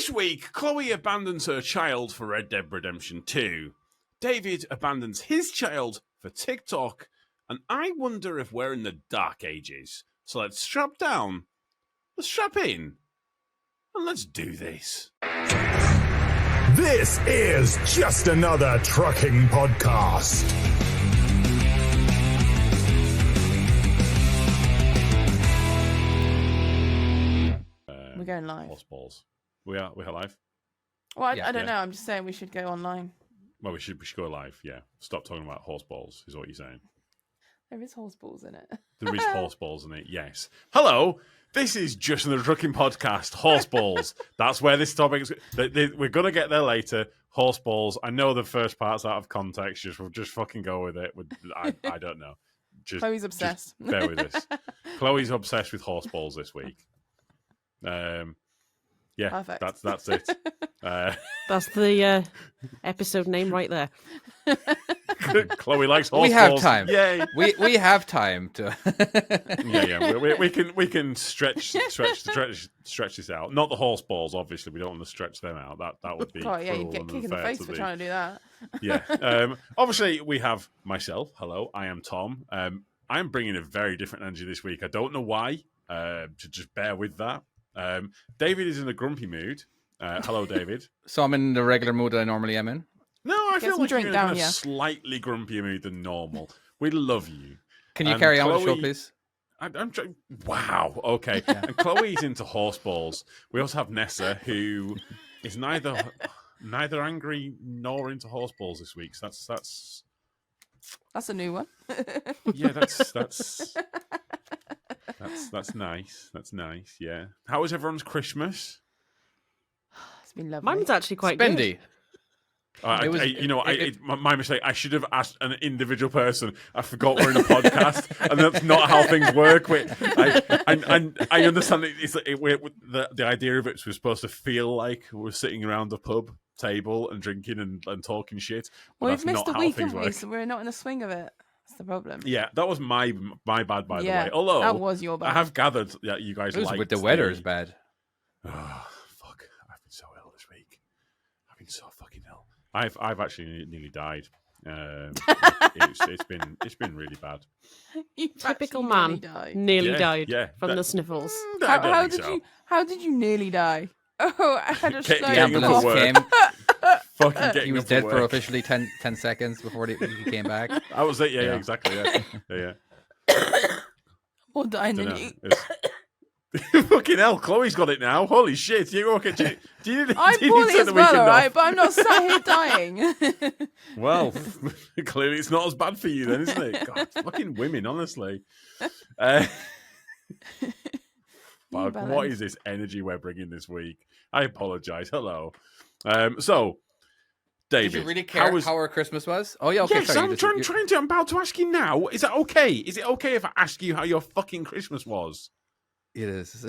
This week, Chloe abandons her child for Red Dead Redemption 2. David abandons his child for TikTok. And I wonder if we're in the dark ages. So let's strap down, let's strap in, and let's do this. This is just another trucking podcast. We're going live. Horse balls. We are live. Well, I don't know. I'm just saying we should go online. Well, we should go live. Yeah. Stop talking about horse balls. Is what you're saying. There is horse balls in it. There is horse balls in it. Yes. Hello. This is just another trucking podcast. Horse balls. That's where this topic is. We're gonna get there later. Horse balls. I know the first part's out of context. Just fucking go with it. I don't know. Chloe's obsessed. Just bear with us. Chloe's obsessed with horse balls this week. Yeah, perfect. That's it. That's the episode name right there. Chloe likes horse We have balls. time. Yay! We have time to. Yeah. We can stretch this out. Not the horse balls, obviously. We don't want to stretch them out. That would be. Oh yeah, cruel you'd get and kicked in the unfair face to for trying to do that. Yeah. Obviously, we have myself. Hello, I am Tom. I'm bringing a very different energy this week. I don't know why. Just bear with that. David is in a grumpy mood. Hello, David. So I'm in the regular mood that I normally am in. No, I Get feel some like you're drink in a down, kind of yeah. slightly grumpier mood than normal. We love you. Can you And carry on with the show, Chloe- please? I'm trying. Wow. Okay. And Chloe's into horse balls. We also have Nessa, who is neither angry nor into horse balls this week. So that's That's a new one. yeah. That's nice. That's nice. Yeah. How was everyone's Christmas? It's been lovely. Mine's actually quite good. Spendy. My mistake. I should have asked an individual person. I forgot we're in a podcast, and that's not how things work. I understand the idea of it was supposed to feel like we're sitting around a pub table and drinking and talking shit. But Well, that's we've missed not a how week, things haven't we? work. So we're not in the swing of it. That's the problem. Yeah, that was my bad, by the Yeah, way. Although that was your bad. I have gathered that you guys It was liked with the weather is bad. Oh, fuck! I've been so ill this week. I've been so fucking ill. I've actually nearly died. It's been really bad. You've Typical actually man. nearly died. Nearly Yeah, died yeah, from that- the sniffles. How did you nearly die? Oh, I had a Get- slow The getting up ambulance for work. came. Fucking getting He was up dead for for work. officially 10 seconds before he came back. That was it. Yeah, Yeah. exactly. Yeah. Or dying Don't in know. you. It's- Fucking hell, Chloe's got it now. Holy shit! You okay? Do you I'm do you poorly take as the well, weekend alright, off? but I'm not sat here dying. Well, clearly it's not as bad for you then, isn't it? God, fucking women, honestly. Fuck, what balance. is this energy we're bringing this week? I apologise. Hello. So, David, Did you really care was... how our Christmas was? Oh yeah, okay. Yes, sorry, I'm about to ask you now. Is that okay? Is it okay if I ask you how your fucking Christmas was? It is.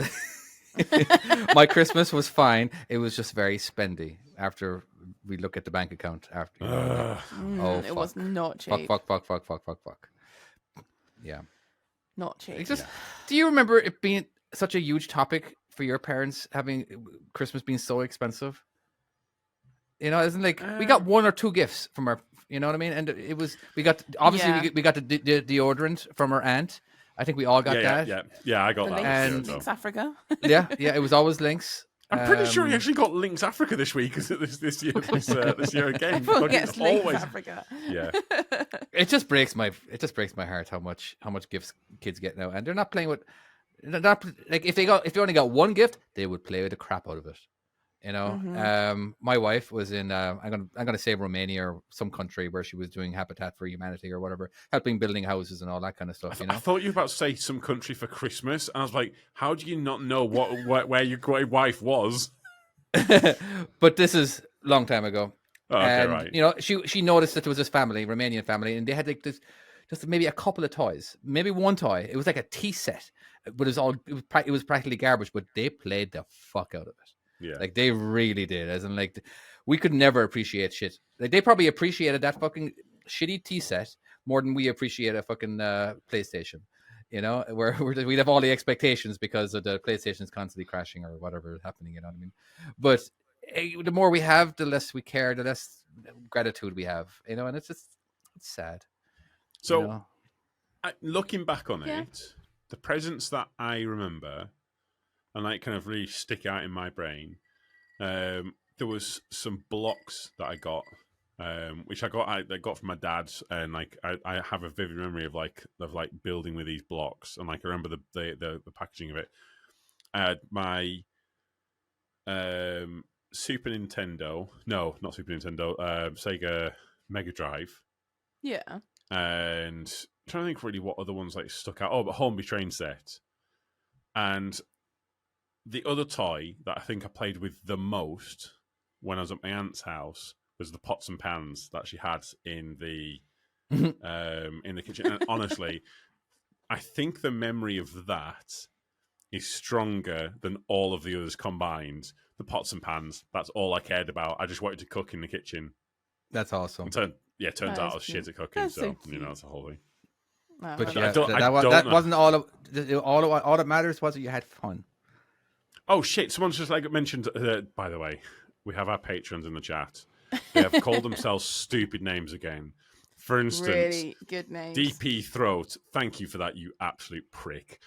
My Christmas was fine. It was just very spendy. After we look at the bank account, after It was not cheap. fuck. Yeah. Not cheap. It's just, do you remember it being such a huge topic for your parents having Christmas being so expensive? You know, isn't like we got one or two gifts from our, you know what I mean? And it was we got obviously we got the deodorant from our aunt. I think we all got that. Yeah, I got The that. And- Lynx, Lynx Africa. yeah. It was always Lynx. I'm pretty sure he actually got Lynx Africa this week. Is it this year again? Everyone Fucking gets Lynx Africa. Yeah. It just breaks my heart how much gifts kids get now, and they're not playing with. They're not like if they only got one gift, they would play the crap out of it. You know, my wife was in I'm gonna say Romania or some country where she was doing Habitat for Humanity or whatever, helping building houses and all that kind of stuff. I thought you were about to say some country for Christmas, and I was like, how do you not know where your great wife was? But this is a long time ago. Oh, okay, and, right. You know, she noticed that there was this family, Romanian family, and they had like this, just maybe a couple of toys, maybe one toy. It was like a tea set, but it was practically garbage. But they played the fuck out of it. Yeah. Like they really did. As in, like we could never appreciate shit. Like they probably appreciated that fucking shitty tea set more than we appreciate a fucking PlayStation. You know, where we'd have all the expectations because of the PlayStation's constantly crashing or whatever is happening. You know what I mean? But the more we have, the less we care, the less gratitude we have, and it's sad. So, looking back on Yeah. it, the presents that I remember and like kind of really stick out in my brain, there was some blocks that I got, which I got from my dad, and like I have a vivid memory of building with these blocks, and like I remember the packaging of it. I had my Super Nintendo, no, not Super Nintendo, Sega Mega Drive. Yeah. And I'm trying to think really what other ones like stuck out. Oh, but Hornby train set. And the other toy that I think I played with the most when I was at my aunt's house was the pots and pans that she had in the kitchen. And honestly, I think the memory of that is stronger than all of the others combined. The pots and pans, that's all I cared about. I just wanted to cook in the kitchen. That's awesome. Turns That out I is was cute. shit at cooking, That's so so that's the whole thing. Oh, But okay. yeah, I don't that know. wasn't all that matters was that you had fun. Oh shit! Someone's just like mentioned. By the way, we have our patrons in the chat. They have called themselves stupid names again. For instance, Really good names. DP Throat. Thank you for that, you absolute prick.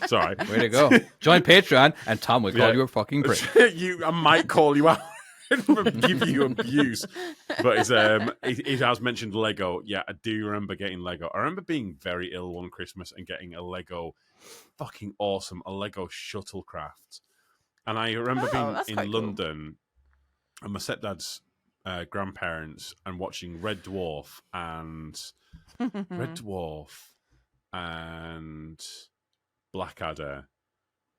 Sorry. Way to go. Join Patreon, and Tom will call Yeah. you a fucking prick. I might call you out and give you abuse. But it has mentioned Lego. Yeah, I do remember getting Lego. I remember being very ill one Christmas and getting a Lego, fucking awesome, a Lego shuttlecraft. And I remember that's being quite in cool. London and my stepdad's grandparents and watching Red Dwarf and Blackadder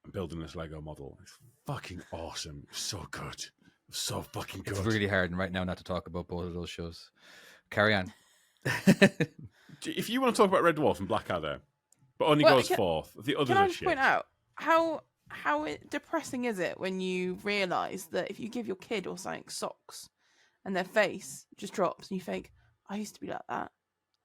and building this Lego model. It's fucking awesome. It's so good. It's so fucking good. It's really hard right now not to talk about both of those shows. Carry on. If you want to talk about Red Dwarf and Blackadder, but only Well, goes fourth, the others Can I are just shit. point out how depressing is it when you realise that if you give your kid or something socks and their face just drops and you think, I used to be like that.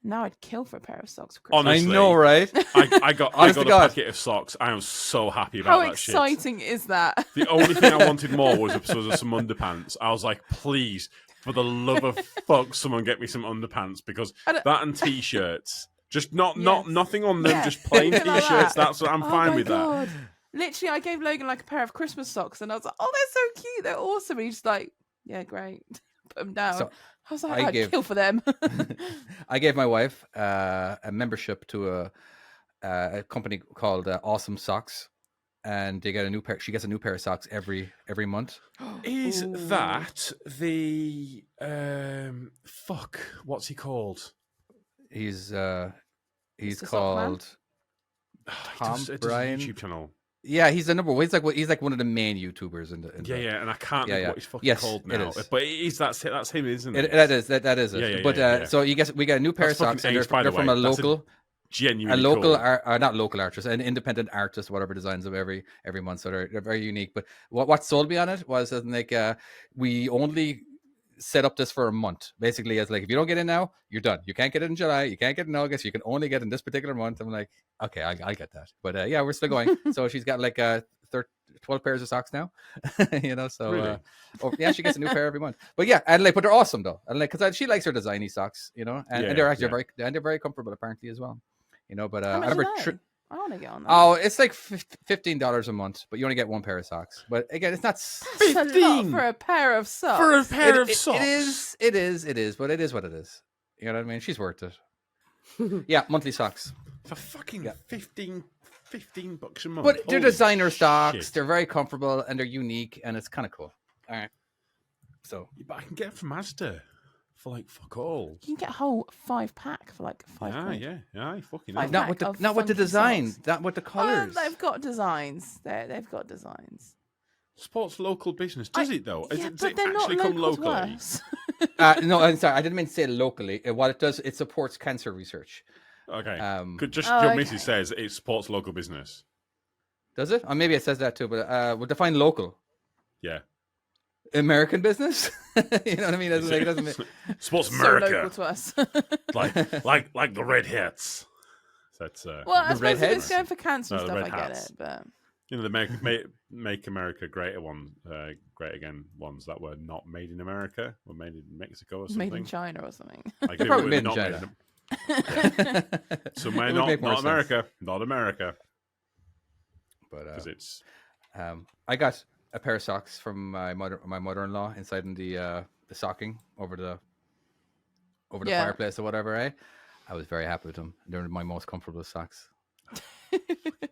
Now I'd kill for a pair of socks for Christmas. Honestly, I know, right? I got Honest a to God. packet of socks. I am so happy about How that shit. exciting is that? The only thing I wanted more was some underpants. I was like, please, for the love of fuck, someone get me some underpants, because that and t-shirts, just nothing on them, Yeah. just plain Something like t-shirts. that. That's what I'm Oh fine my with God. that. Literally, I gave Logan like a pair of Christmas socks, and I was like, "Oh, they're so cute, they're awesome." And he's just like, "Yeah, great." Put them down. So, I was like, "I'd kill for them." I gave my wife a membership to a company called Awesome Socks, and they get a new pair. She gets a new pair of socks every month. Is Ooh. that the fuck? What's he called? He's Mr. Sockman? called He does a Brian. YouTube channel. Yeah, he's the number one. He's like one of the main YouTubers in the. Yeah, and I can't Yeah, think yeah. what he's fucking Yes, called it now. is. But that's him, isn't it? That is it. Yeah, but yeah. so we get a new pair That's of socks, fucking and ace, by they're the from way. a That's local. Genuinely A local, cool. not local artist, an independent artist, whatever designs of every month. So they're very unique. But what sold me on it was that like we only set up this for a month. Basically, it's like if you don't get in now, you're done. You can't get it in July. You can't get it in August. You can only get in this particular month. I'm like, okay, I get that. But yeah, we're still going. So she's got like 12 pairs of socks now. So Really? yeah, she gets a new pair every month. But yeah, and but they're awesome though. And like because she likes her designy socks, and they're actually they're very comfortable apparently as well. But How I much remember. are they? I want to get on that. Oh, it's like $15 a month, but you only get one pair of socks. But again, it's not. That's a lot 15 for a pair of socks. for a pair of It socks. is, but it is what it is. You know what I mean? She's worth it. Yeah, monthly socks. For fucking 15 bucks a month. But they're Holy designer socks. shit. They're very comfortable and they're unique, and it's kind of cool. All right. So Yeah, but I can get it from Asda for like fuck all. You can get a whole 5-pack for like £5. Yeah, fucking Five hell. pack of not with the funky design, socks. not with the colors. They've got designs. They've got designs. Sports local business. Does it though? Yeah, Does but it they're not actually come local to locally? us. No, I'm sorry. I didn't mean to say locally. What it does, it supports cancer research. Okay. Does Your okay. missus says it supports local business. it? Or maybe it says that too, but we'll define local. Yeah. American business. You know what I mean? It doesn't mean, Sports So local America. to us. like the Red Hats. That's Well, I The suppose if redheads? it's going for cancer and No, the stuff, I red get hats. it. But You know, the make America great again ones that were not made in America, were made in Mexico or something. Made in China or something. Like They're they probably were made in not China. Somewhere It would make more not sense. America, not America, But because it's I got a pair of socks from my mother-in-law inside in the socking over the Yeah. fireplace or whatever. I was very happy with them. They're my most comfortable socks.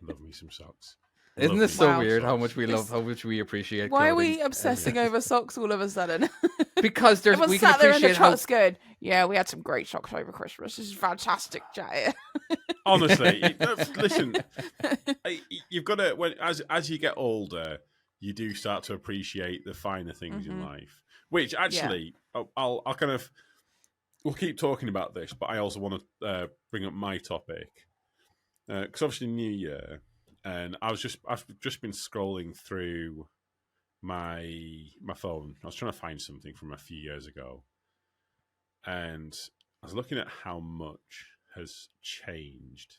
love me some socks. Isn't Love this me so some weird? How socks. much we love, how much we appreciate. Why are clothing we obsessing over socks all of a sudden? Because there's Everyone's we can sat there in the appreciate how trucks going, yeah, we had some great socks over Christmas. This is fantastic, Jay. Honestly, listen, you've got to as you get older, you do start to appreciate the finer things in life. Which actually, I'll kind of we'll keep talking about this, but I also want to bring up my topic because obviously New Year, and I've just been scrolling through my phone. I was trying to find something from a few years ago, and I was looking at how much has changed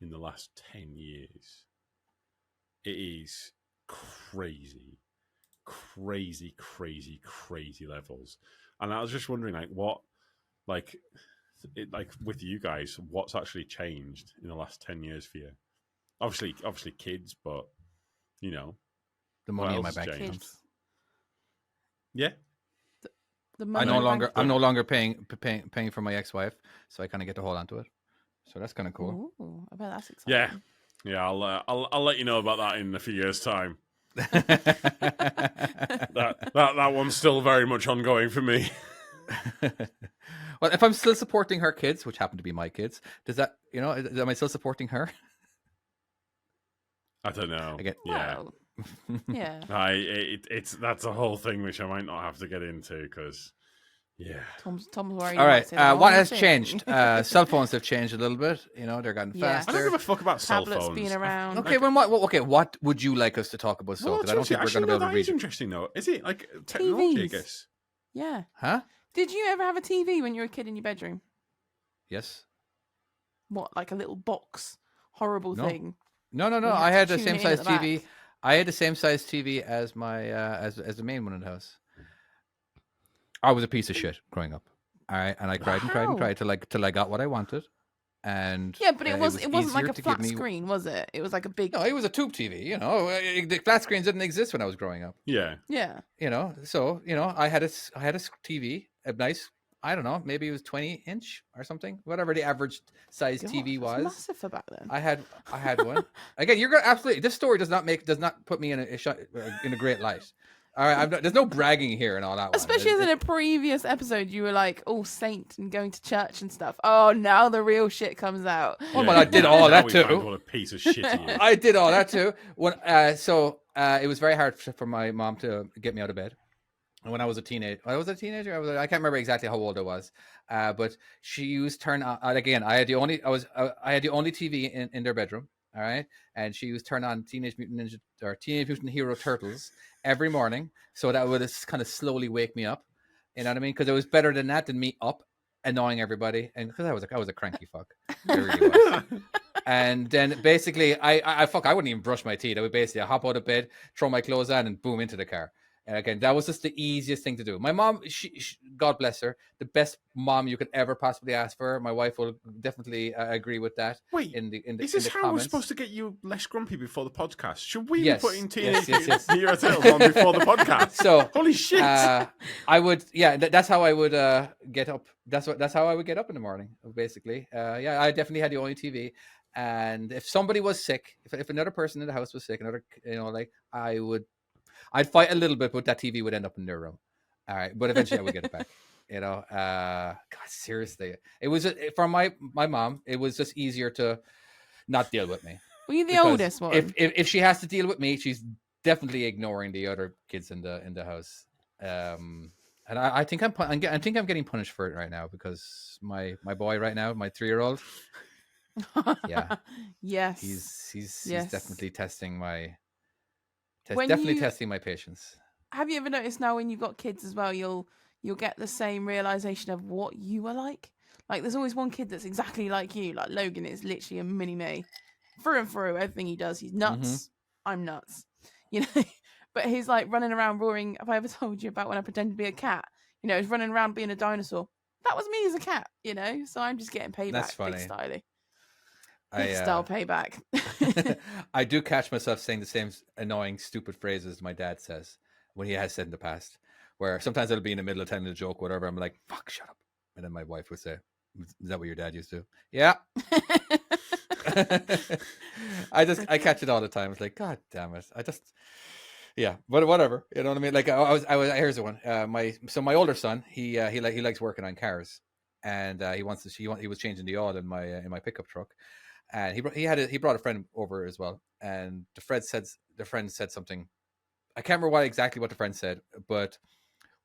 in the last 10 years. It is crazy levels. And I was just wondering, like with you guys, what's actually changed in the last 10 years for you? Obviously kids, but you know, the money in my else has bank changed? account. Kids. Yeah. The I'm money no in the longer bank I'm no account. longer paying for my ex-wife, so I kind of get to hold on to it. So that's kind of cool. Ooh, I bet that's exciting. Yeah. I'll let you know about that in a few years' time. That one's still very much ongoing for me. Well, if I'm still supporting her kids, which happen to be my kids, does that, am I still supporting her? I don't know. Again, Yeah. Well, yeah. It's that's a whole thing which I might not have to get into because, yeah. Tom's worried. All you right. might say the What wrong has thing. changed? Cell phones have changed a little bit. They're gotten Yeah. I don't give faster. a fuck about cell Tablets phones. being around. Okay, what would you like us to talk about? So, Well, because I don't think we're going to be able to that read is it. interesting though. Is it like technology? I TVs. guess. Yeah. Huh? Did you ever have a TV when you were a kid in your bedroom? Yes. What, like a little box, horrible No. thing? No. you I had had to the tune same it in at size the TV. back? I had the same size TV as my as the main one in the house. I was a piece of shit growing up. All right, and I cried and cried and How? cried till I got what I wanted. And Yeah, but it wasn't like easier a to give flat me- screen, was it? It was like a big. No, it was a tube TV. The flat screens didn't exist when I was growing up. Yeah. Yeah. So I had a TV, a nice. I don't know, maybe it was 20-inch or something, whatever the average size God, TV that's was. massive for back then. I had one. Again, you're gonna absolutely. This story does not put me in a great light. All right, there's no bragging here and all that. Especially as in a previous episode, you were like all saint and going to church and stuff. Oh, now the real shit comes out. Oh, well, I did all now that we too. find what a piece of shit he is. I did all that too. It was very hard for my mom to get me out of bed. And when I was a teenager, I can't remember exactly how old I was, but she used turn on again. I had the only TV in their bedroom. All right, and she used turn on Teenage Mutant Hero Turtles every morning, so that would kind of slowly wake me up. You know what I mean? Because it was better than me up annoying everybody, and because I was a cranky fuck. I really was. And then basically, I wouldn't even brush my teeth. I would basically hop out of bed, throw my clothes on, and boom into the car. And again, that was just the easiest thing to do. My mom, she God bless her, the best mom you could ever possibly ask for. My wife will definitely agree with that. Wait, in the is this how comments. we're supposed to get you less grumpy before the podcast? Should we Yes, be putting yes, Teenage yes. Hero Turtles on before the podcast? So Holy shit! I would, that's how I would get up. That's how I would get up in the morning, basically. I definitely had the only TV. And if somebody was sick, if another person in the house was sick, I'd fight a little bit, but that TV would end up in their room. All right, but eventually I would get it back. God, seriously, it was for my mom. It was just easier to not deal with me. Were you the Because oldest one? If she has to deal with me, she's definitely ignoring the other kids in the house. And I think I'm getting punished for it right now because my boy right now, my 3-year-old, yeah, Yes. he's Yes. definitely testing my When testing my patience. Have you ever noticed now when you've got kids as well, you'll get the same realization of what you were like? Like there's always one kid that's exactly like you. Like Logan is literally a mini me. Through and through, everything he does, he's nuts. I'm nuts, you know. But he's like running around roaring. Have I ever told you about when I pretended to be a cat? You know, he's running around being a dinosaur. That was me as a cat, you know. So I'm just getting payback, That's funny. big styly, I big style payback. I do catch myself saying the same annoying, stupid phrases my dad says when he has said in the past. Where sometimes I'll be in the middle of telling a joke, whatever. I'm like, "Fuck, shut up," and then my wife would say, "Is that what your dad used to?" Yeah. I catch it all the time. It's like, God damn it! Yeah, but whatever. You know what I mean? Like here's the one. My older son, he likes working on cars, and he was changing the oil in my pickup truck, and he brought a friend over as well, and the friend said something. I can't remember exactly what the friend said, but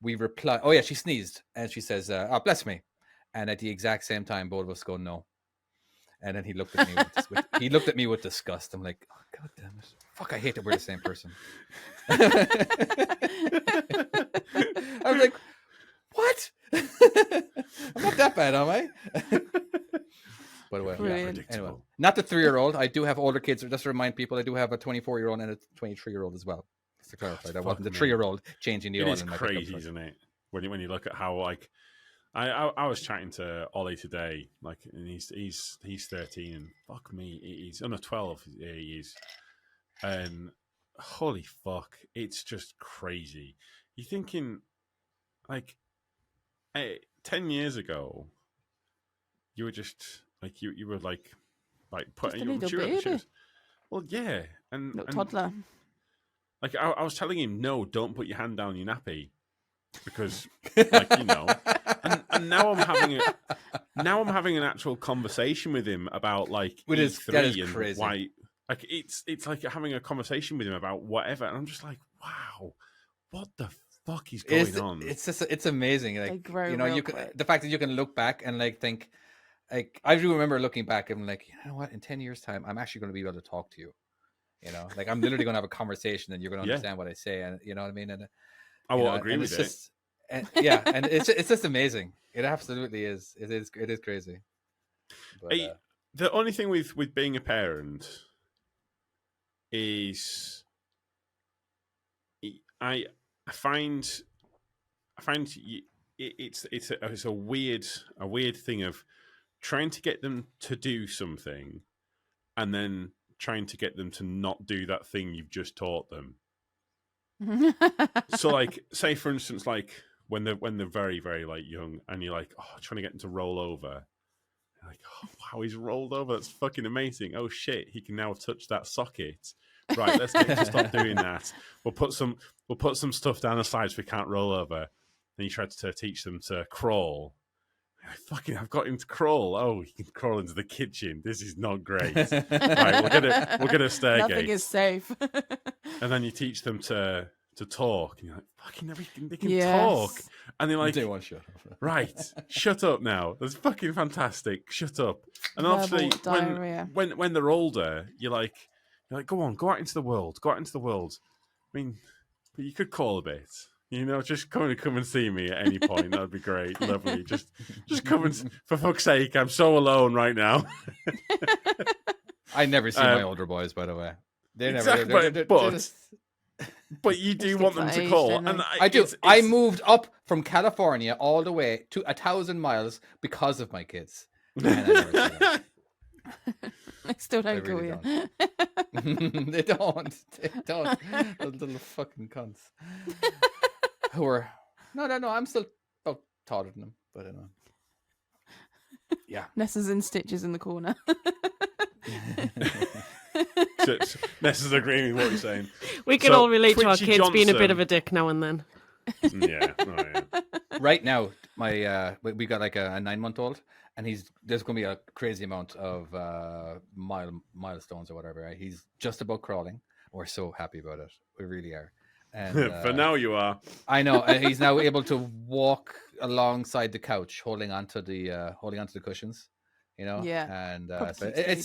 we reply. Oh yeah, she sneezed, and she says, "Oh, bless me," and at the exact same time, both of us go no. And then he looked at me with disgust. I'm like, oh, God damn it. Fuck, I hate that we're the same person. I was like, what? I'm not that bad, am I? But well, yeah. Anyway, not the 3-year-old. I do have older kids. Just to remind people, I do have a 24-year-old and a 23-year-old as well. Just to clarify, that wasn't the 3-year-old changing the oil in my pickup truck. It is crazy, isn't it? When you look at how like I was chatting to Ollie today, like, and he's 13, and fuck me, he's under 12. He is, and holy fuck, it's just crazy. You're thinking, like, 10 years ago, you were just like you were like putting a little baby. Well, yeah, and Toddler. Like I was telling him, no, don't put your hand down your nappy. Because, like, you know, and now I'm having an actual conversation with him about like that is and crazy. why, like it's like having a conversation with him about whatever, and I'm just like, wow, what the fuck is going on? It's amazing. Like, you know, quick. the fact that you can look back and like think, like, I do remember looking back and like, you know what, in 10 years time, I'm actually going to be able to talk to you. You know, like I'm literally going to have a conversation and you're going to understand what I say, and you know what I mean. And I will agree with it. And it's just amazing. It absolutely is. It is crazy. But, the only thing with being a parent is I find it's a weird thing of trying to get them to do something and then trying to get them to not do that thing you've just taught them. So, like, say for instance, like when they're very, very like young, and you're like, oh, trying to get them to roll over. You're like, oh wow, he's rolled over. That's fucking amazing. Oh shit, he can now touch that socket. Right, let's get him to stop doing that. We'll put some stuff down the side so we can't roll over. Then you try to teach them to crawl. Fucking, I've got him to crawl. Oh, he can crawl into the kitchen. This is not great. Right, we'll get a stairgate. Nothing is safe. And then you teach them to talk. And you're like, fucking, they can talk. And they're like, they want to shut up. Right, shut up now. That's fucking fantastic. Shut up. And obviously, when they're older, you're like, go on, go out into the world. Go out into the world. I mean, but you could call a bit. You know, just come and see me at any point. That'd be great. Lovely. Just come and, for fuck's sake, I'm so alone right now. I never see my older boys, by the way. They never. Exactly, but you do want them to call. And I do. I moved up from California all the way to 1,000 miles because of my kids. And I never see them. I still don't call really you. They don't. Those little fucking cunts. Who are no. I'm still taller than them, but I know. Yeah, Nessa's in stitches in the corner. So Nessa's agreeing with what you're saying. We can all relate to our kids being a bit of a dick now and then. Yeah. Right now, we got like a 9-month-old, and there's going to be a crazy amount of milestones or whatever. Right? He's just about crawling. We're so happy about it. We really are. And, for now, you are. I know. He's now able to walk alongside the couch, holding onto the cushions. You know. Yeah. And so it's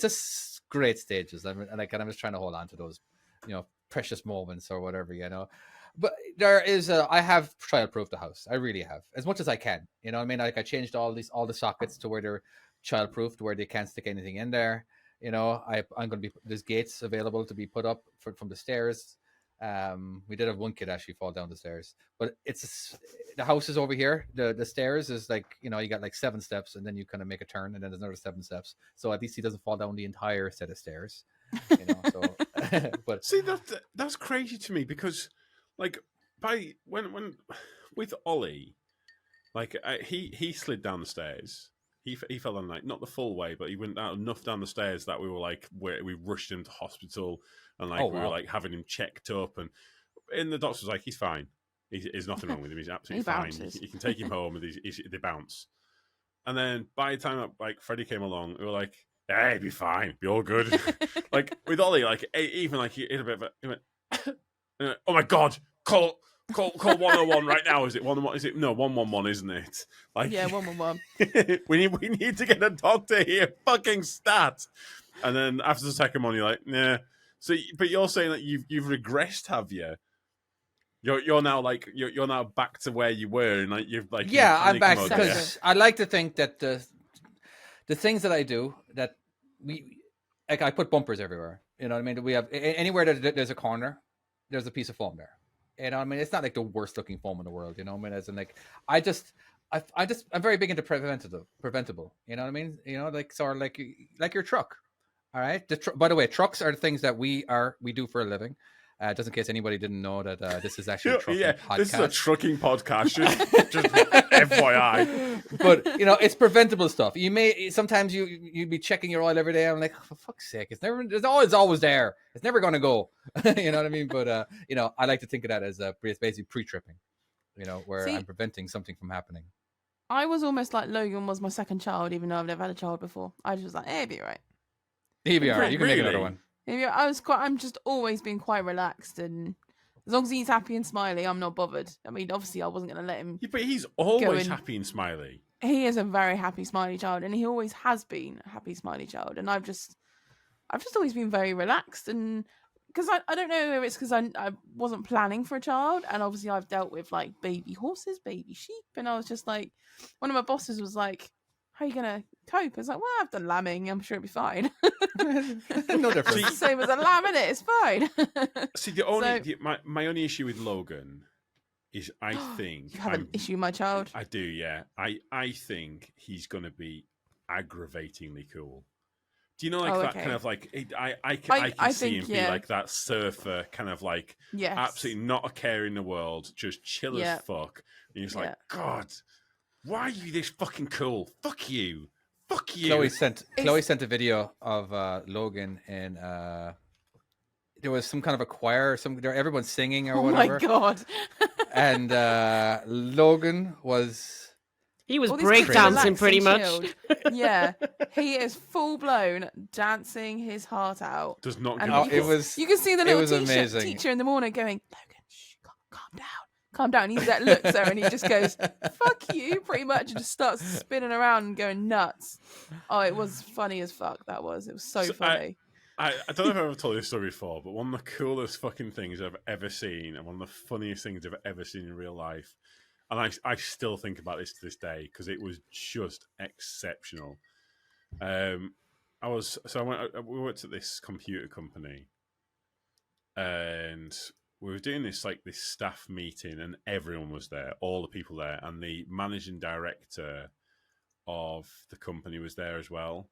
just great stages. I'm just trying to hold on to those, you know, precious moments or whatever. You know. But I have child-proofed the house. I really have, as much as I can. You know what I mean? Like I changed all the sockets to where they're child-proofed, where they can't stick anything in there. You know, I'm going to be there's gates available to be put up from the stairs. We did have one kid actually fall down the stairs, but the house is over here. The stairs is like, you know, you got like 7 steps, and then you kind of make a turn, and then there's another 7 steps. So at least he doesn't fall down the entire set of stairs. You know, so but See, that's crazy to me because, like, when with Ollie, like he slid down the stairs. He fell down, like, not the full way, but he went down enough down the stairs that we were like, we rushed him to hospital, and like we were like having him checked up, and the doctor was like, he's fine. There's nothing wrong with him. He's absolutely fine. You can take him home, and they bounce. And then by the time like Freddie came along, we were like, hey, he'll be fine, be all good. Like with Ollie, like even like he hit a bit of he went, oh my god, call 101 right now. Is it 111? Is it no 111? Isn't it? Like, Yeah, 111. we need to get a doctor here. Fucking stat. And then after the second one, you're like, nah. So, but you're saying that you've regressed, have you? You're now like you're now back to where you were, and like you've like yeah, I'm back mode, because I like to think that the things that I do that like I put bumpers everywhere. You know what I mean? We have anywhere that there's a corner, there's a piece of foam there. You know what I mean? It's not like the worst looking foam in the world. You know what I mean? As in like I'm very big into preventable. You know what I mean? You know, like sort of like your truck. All right. By the way, trucks are the things that we do for a living. Just in case anybody didn't know that this is actually a trucking podcast. This is a trucking podcast. Just FYI. But you know, it's preventable stuff. You may sometimes you'd be checking your oil every day. I'm like, oh, for fuck's sake, it's always there. It's never going to go. You know what I mean? But you know, I like to think of that as basically pre-tripping. You know, where I'm preventing something from happening. I was almost like Logan was my second child, even though I've never had a child before. I just was like, hey, be all right. He'll be all right. You can make another one. I'm just always been quite relaxed, and as long as he's happy and smiley, I'm not bothered. I mean, obviously, I wasn't going to let him. Yeah, but he's always happy and smiley. He is a very happy, smiley child, and he always has been a happy, smiley child. And I've just always been very relaxed, and because I don't know if it's because I wasn't planning for a child, and obviously I've dealt with like baby horses, baby sheep, and I was just like, one of my bosses was like, how are you going to cope? I was like, well, I've done lambing. I'm sure it'll be fine. No difference. It's the same as a lamb, innit? It's fine. See, my only issue with Logan is I think... You have an issue, my child? I do, yeah. I think he's going to be aggravatingly cool. Do you know, like, that kind of, like... I can see him be like that surfer, kind of like... Yes. Absolutely not a care in the world, just chill as fuck. And you're just like, God... Why are you this fucking cool? Fuck you. Fuck you. Chloe sent a video of Logan, and there was some kind of a choir, everyone's singing or whatever. Oh my god. And Logan was breakdancing pretty much. Yeah. He is full blown dancing his heart out. Does not and give you can see the little teacher in the morning going, Logan, shh, calm down. Calm down. He looks there and he just goes, fuck you, pretty much, and just starts spinning around and going nuts. Oh, it was funny as fuck, that was. It was so funny. I don't know if I've ever told this story before, but one of the coolest fucking things I've ever seen, and one of the funniest things I've ever seen in real life, and I still think about this to this day, because it was just exceptional. We went to this computer company, and we were doing this staff meeting, and everyone was there, all the people there, and the managing director of the company was there as well.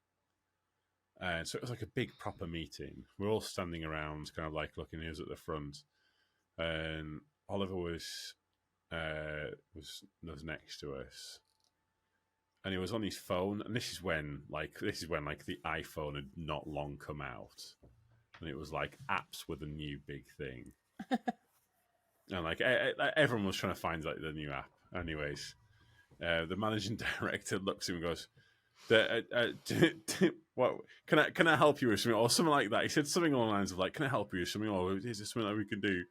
And so it was like a big proper meeting. We're all standing around, kind of like looking who's at the front. And Oliver was next to us, and he was on his phone. And this is when the iPhone had not long come out, and it was like apps were the new big thing. And like everyone was trying to find like the new app. Anyways, the managing director looks at him and goes, "What can I help you with something?" or something like that. He said something along the lines of like, "Can I help you with something?" or "Is there something that we can do?"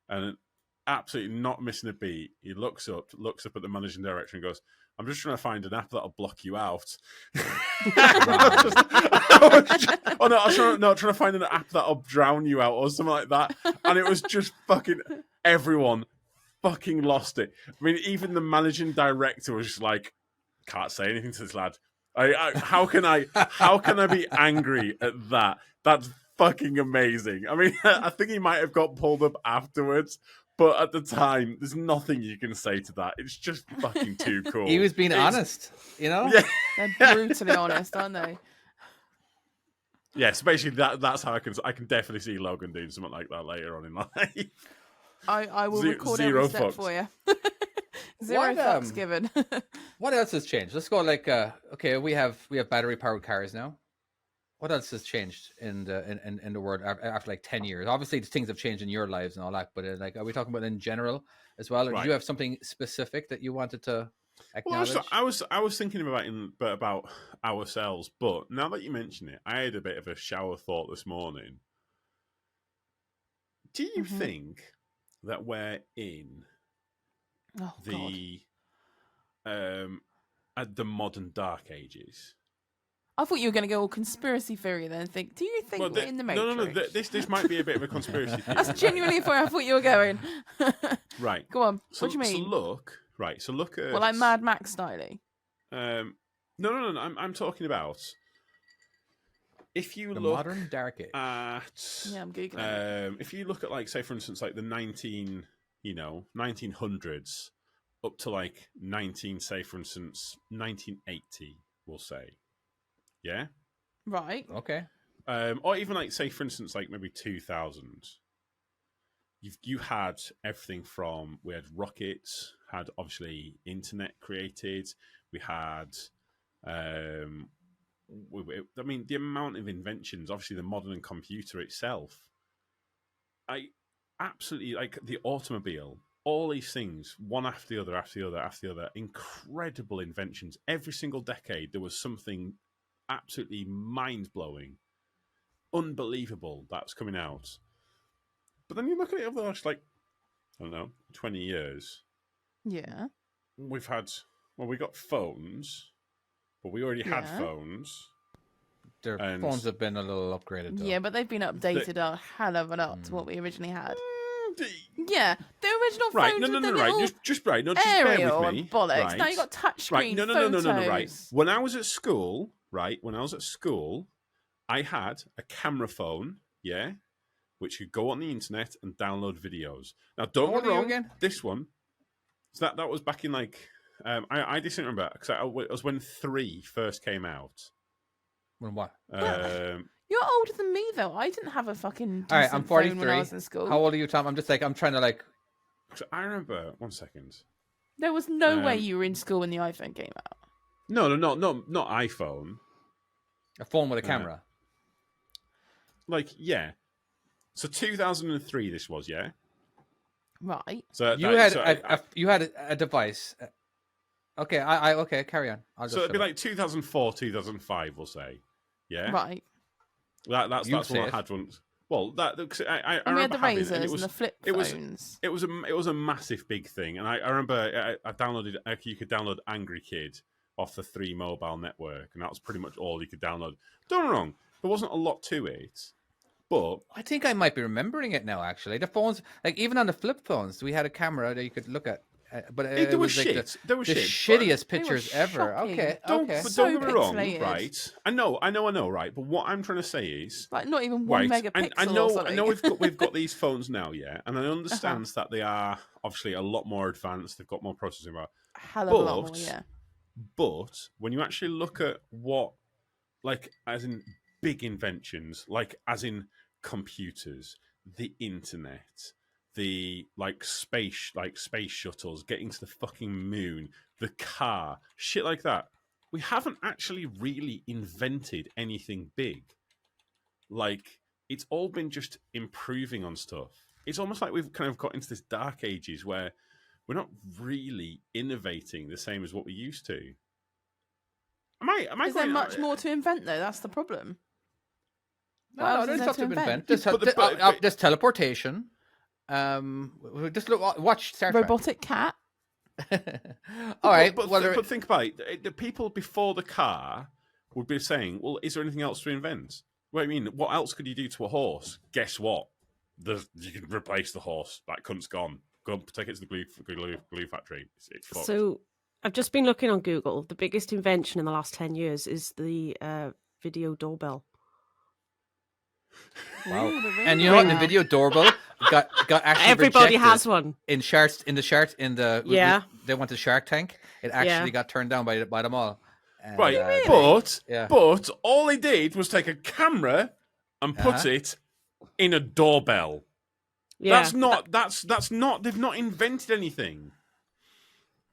And absolutely not missing a beat, he looks up at the managing director and goes, "I'm just trying to find an app that'll block you out." I was trying to find an app that'll drown you out or something like that. And it was just fucking everyone fucking lost it. I mean, even the managing director was just like, can't say anything to this lad. How can I be angry at that? That's fucking amazing. I mean, I think he might have got pulled up afterwards, but at the time, there's nothing you can say to that. It's just fucking too cool. He was being It's- honest, you know. Yeah. They're brutally honest, aren't they? Yeah, so basically that's how I can definitely see Logan doing something like that later on in life. I will record zero every step fucks. for you. Zero What, fucks given. What else has changed? Let's go like okay, we have battery powered cars now. What else has changed in the world after like 10 years? Obviously, things have changed in your lives and all that, but like, are we talking about in general as well? Or Right. did you have something specific that you wanted to Well, acknowledge? I was thinking about ourselves, but now that you mention it, I had a bit of a shower thought this morning. Do you think that we're in Oh God. at the modern dark ages? I thought you were going to go all conspiracy theory then and think, do you think Well, we're in the Matrix? no. This might be a bit of a conspiracy theory. That's genuinely where I thought you were going. Right. Go on. So, What do you mean? So look at. Well, like Mad Max styling. No. I'm talking about if you The look modern dark age. at. Yeah, I'm googling. If you look at, like, say, for instance, like the 1900s up to like 1980, we'll say, yeah, Right. Okay. or even like, say, for instance, like maybe 2000. You had everything from, we had rockets, had obviously internet created, we had. I mean, the amount of inventions, obviously the modern computer itself. I absolutely, like the automobile, all these things, one after the other, incredible inventions. Every single decade, there was something absolutely mind-blowing, unbelievable that's coming out. But then you look at it over the last, like, I don't know, 20 years, Yeah. we've had, well, we got phones, but we already had Yeah. phones. Their And- phones have been a little upgraded, though. Yeah, but they've been updated a hell of a lot to what we originally had. Yeah, the original Right, phones no, with the right, little just bear with aerial me. and bollocks. Right. Now you got touchscreen Right, no, photos. right. When I was at school, I had a camera phone, yeah, which could go on the internet and download videos. Now, don't How get old me are you wrong, again? this one, so that was back in, like, I just don't remember, because it was when 3 first came out. When what? You're older than me, though. I didn't have a fucking All right, I'm decent phone when I 43. was in school. How old are you, Tom? I'm trying to like. So I remember, 1 second. There was no way Um, you were in school when the iPhone came out. No, not iPhone. A phone with a camera. Like, yeah. So 2003 this was, yeah? Right. So You had you had a device. Okay, okay. Carry on. I'll just so it'd be shut up. like 2004, 2005, we'll say. Yeah? Right. That's You when say I it. had one. Well, that, 'cause I And we had remember the having it, razors and and the flip it was- phones. it was a massive big thing, and I remember I downloaded. You could download Angry Kid off the 3 mobile network, and that was pretty much all you could download. Don't get me wrong, there wasn't a lot to it, but I think I might be remembering it now. Actually, the phones, like even on the flip phones, we had a camera that you could look at. But there it was like shit. There was the shit. shittiest They were pictures ever. shocking. Okay, Don't, okay. but So don't get me wrong, pixelated. right? I know, right? But what I'm trying to say is, Like not even one right, megapixel I or know something. we've got these phones now, yeah, and I understand Uh-huh. that they are obviously a lot more advanced. They've got more processing power. A hell of a lot more, But- yeah. But when you actually look at what, like, as in big inventions, like as in computers, the internet, the space shuttles, getting to the fucking moon, the car, shit like that, we haven't actually really invented anything big. Like, it's all been just improving on stuff. It's almost like we've kind of got into this dark ages where we're not really innovating the same as what we used to. Am I Is there going- much more to invent though? That's the problem. What No, else there's is there stuff to to invent? invent. There's, But- there's teleportation. Just watch Star Trek. Robotic cat. All right. But, well, but think about it. The people before the car would be saying, well, is there anything else to invent? What I mean, what else could you do to a horse? Guess what? You can replace the horse. That cunt's gone. Go and take it to the glue factory. It's fucked. So, I've just been looking on Google. The biggest invention in the last 10 years is the video doorbell. Wow. Ooh, the ring And you know what? The doorbell. video doorbell got actually Everybody rejected has one. in sharks in the Yeah. they went to Shark Tank. It actually got turned down by them all. And, Right, yeah. but all they did was take a camera and put Uh-huh. it in a doorbell. Yeah. That's not. They've not invented anything,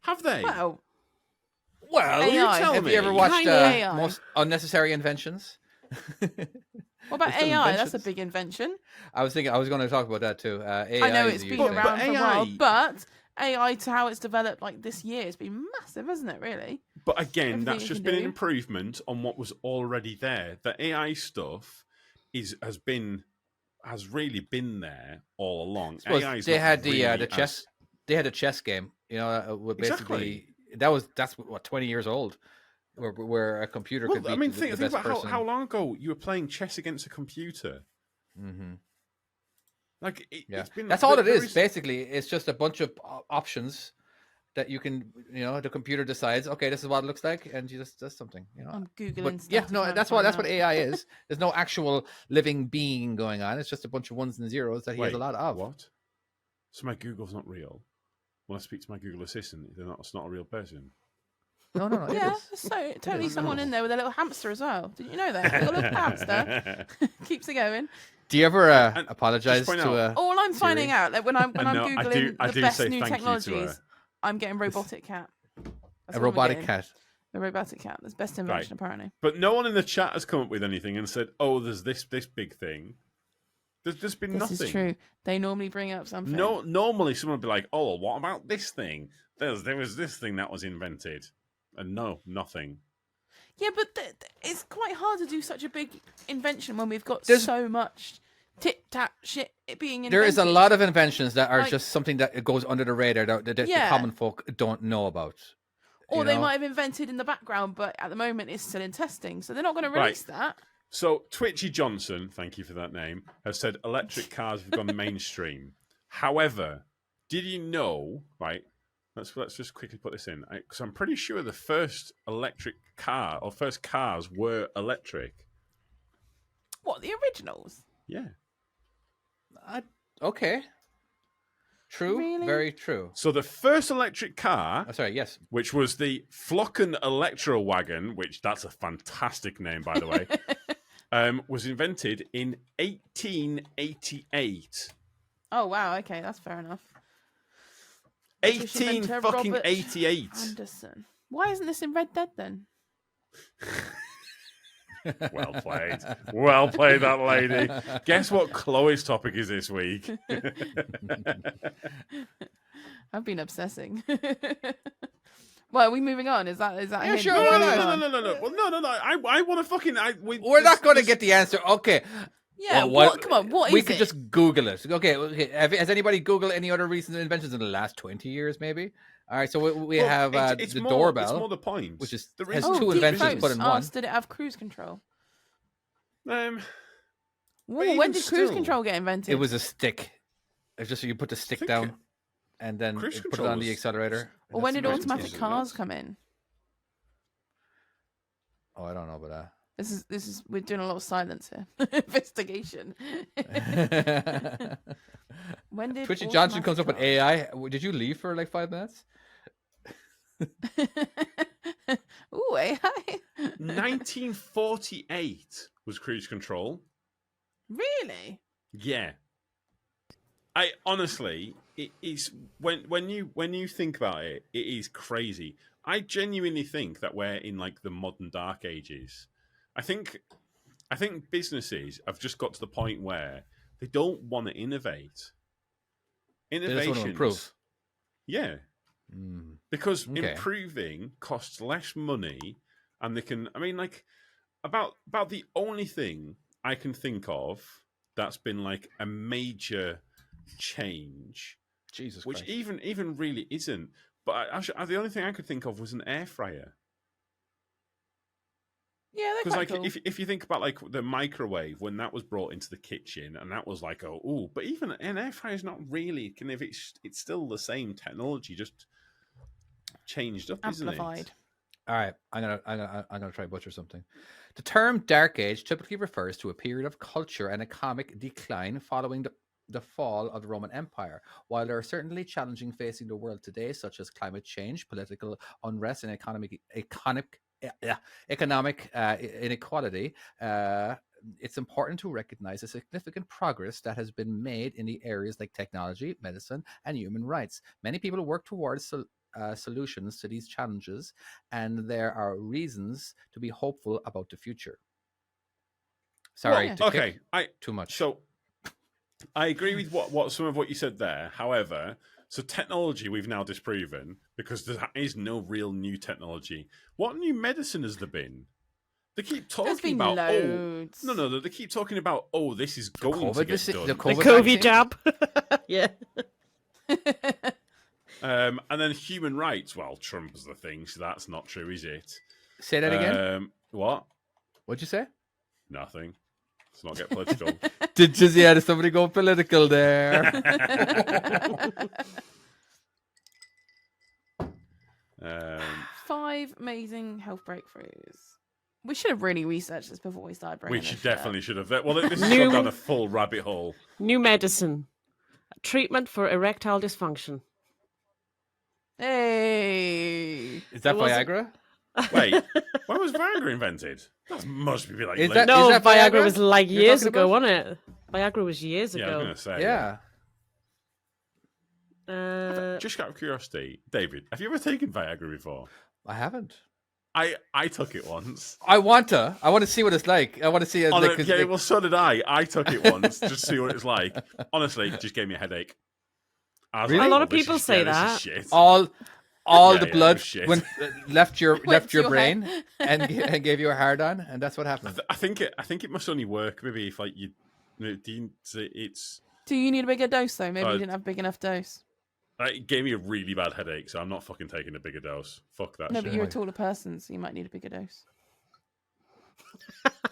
have they? Well, Well, AI. you tell have me. you ever watched Kinda AI. Most Unnecessary Inventions? what about What's the AI? That's a inventions? big invention. I was going to talk about that too. AI I know is it's a been huge But- thing. around for a while, AI but AI to how it's developed like this year has been massive, hasn't it? Really? But again, Everything that's you just can been an do. improvement on what was already there. The AI stuff has really been there all along. Suppose AI is they not had the really chess. as- They had a chess game. You know, with basically Exactly. that's what 20 years old, where a computer Well, could beat I mean, the think best about person. how long ago you were playing chess against a computer. Mm-hmm. Like, Yeah, it's been. that's all it there is. Basically, it's just a bunch of options that you can. You know, the computer decides, okay, this is what it looks like, and you just does something. You know. I'm googling But stuff. yeah, to no, try and that's find what out. AI is. There's no actual living being going on. It's just a bunch of ones and zeros that he has a lot of. What? So my Google's not real. When I speak to my Google Assistant, it's not a real person. No, it Yeah, is. there's so totally is. someone in there with a little hamster as well. Didn't you know that? We've got a little hamster. Keeps it going. Do you ever And apologize just point to out- a? All I'm Siri? finding out, like when I'm I know, I do- googling I the do best say new thank you to her. technologies, I'm getting robotic cat. That's A what I'm robotic getting. cat. A robotic cat. That's best invention apparently. But no one in the chat has come up with anything and said, "Oh, there's this big thing." There's just been This nothing. is true. They normally bring up something. No, normally someone would be like, "Oh, what about this thing? There was this thing that was invented," and no, nothing. Yeah, but it's quite hard to do such a big invention when we've got There's- so much tit-tat shit being invented. There is a lot of inventions that are Like- just something that goes under the radar that the Yeah. common folk don't know about. Or you they know? might have invented in the background, but at the moment it's still in testing, so they're not going to Right. release that. So Twitchy Johnson, thank you for that name, has said electric cars have gone mainstream. However, did you know? Right, let's just quickly put this in because I'm pretty sure the first electric car or first cars were electric. What, the originals? Yeah. Okay. True. Really? Very true. So the first electric car, Oh, sorry. Yes. which was the Flocken Electro Wagon, which that's a fantastic name, by the way, was invented in 1888. Oh, wow, okay, that's fair enough. British 18 inventor fucking Robert 88. Anderson. Why isn't this in Red Dead then? Well played. Well played, that lady. Guess what Chloe's topic is this week? I've been obsessing. Well, are we moving on? Is that Yeah, a hint? sure, We're why moving not? on? No. Well, no. I want to fucking. We're not going to get the answer. Okay. Yeah, Well, come on, what is we it? could just Google it. Okay. Has anybody Googled any other recent inventions in the last 20 years, maybe? All right. So we Well, have it's the more, doorbell. It's more the point. which is- There has is- two deep inventions throats. put in Oh, one. did it have cruise control? Um, Whoa, even when did cruise still, control get invented? It was a stick. It's just so you put the stick think down and then cruise put it control on the was- accelerator. Or when did That's automatic amazing. cars come in? Oh, I don't know about This is we're doing a lot of silence here. Investigation. that. When did Twitchy Johnson comes up with automatic AI. Did you leave for like 5 minutes? cars- Ooh, AI. 1948 was cruise control. Really? Yeah. I honestly, it is when you think about it, it is crazy. I genuinely think that we're in like the modern dark ages. I think businesses have just got to the point where they don't want to innovate. They just Innovation, want to improve. yeah, Mm. because Okay. improving costs less money, and they can. I mean, like about the only thing I can think of that's been like a major change, Jesus which Christ. even really isn't. But actually, the only thing I could think of was an air fryer. Yeah, they're Because quite like cool. if you think about like the microwave when that was brought into the kitchen and that was like but even an air fryer is not really if it's still the same technology, just changed up, isn't Amplified. it? All right, I'm gonna try to butcher something. The term Dark Age typically refers to a period of culture and economic decline following the fall of the Roman Empire. While there are certainly challenges facing the world today, such as climate change, political unrest, and economic inequality, it's important to recognize the significant progress that has been made in the areas like technology, medicine, and human rights. Many people work towards solutions to these challenges, and there are reasons to be hopeful about the future. Sorry, Well, to Okay, kick too much. So I agree with what some of what you said there. However, so technology we've now disproven because there is no real new technology. What new medicine has there been? They keep There's talking been about loads. no. They keep talking about this is going to COVID get vac- done. the The COVID COVID vaccine? jab. Yeah. And then human rights. Well, Trump is the thing, so that's not true, is it? Say that again. What? What'd you say? Nothing. Let's not get political. Did somebody go political there? um, 5 amazing health breakthroughs. We should have really researched this before we started bringing we should this shit. definitely should have. Well, this has New- gone down a full rabbit hole. New medicine. Treatment for erectile dysfunction. Hey. Is that It wasn't- Viagra? Wait, when was Viagra invented? That must be like Is late- that- No, that Viagra Viagra was like you're years talking ago, about? wasn't it? Viagra was years Yeah, I was ago. going to say. Yeah. Just out of curiosity, David, have you ever taken Viagra before? I haven't. I took it once. I want to see what it's like. I want to see it. Like, 'cause, Yeah, like, well, so did I. I took it once just to see what it's like. Honestly, it just gave me a headache. I was Really? A lot of this people is- say this is that. shit. all Yeah, the yeah, blood shit. went left your Went to your brain head. and gave you a hard on, and that's what I, happened. th- I think it must only work maybe if like it's Do you need a bigger dose though? Maybe Uh, you didn't have a big enough dose. it gave me a really bad headache, so I'm not fucking taking a bigger dose. Fuck that No, shit. but you're a taller person, so you might need a bigger dose.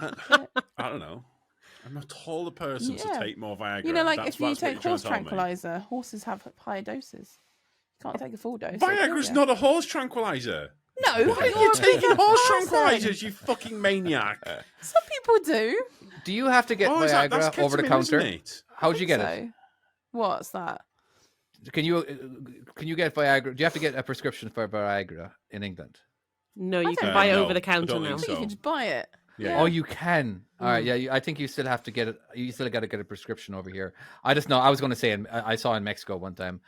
I don't know. I'm a taller person Yeah. to take more Viagra. You know, like That's if you what you're take trying horse to tell me. tranquilizer, horses have higher doses. You can't take a full dose. it'll kill Viagra's you. not a horse tranquilizer. No, Why but are you taking horse person. tranquilizers, you fucking maniac? Some people do. Do you have to get Oh, that's Viagra over the ketamine, counter? isn't it? How'd you get it? So. What's that? Can you get Viagra? Do you have to get a prescription for Viagra in England? No, you can don't buy it know. over the I counter don't now. think I think so. you can just buy it. Yeah. Oh, you can. All right, Mm. yeah. I think you still have to get it. You still got to get a prescription over here. I just know. I was going to say, I saw in Mexico one time.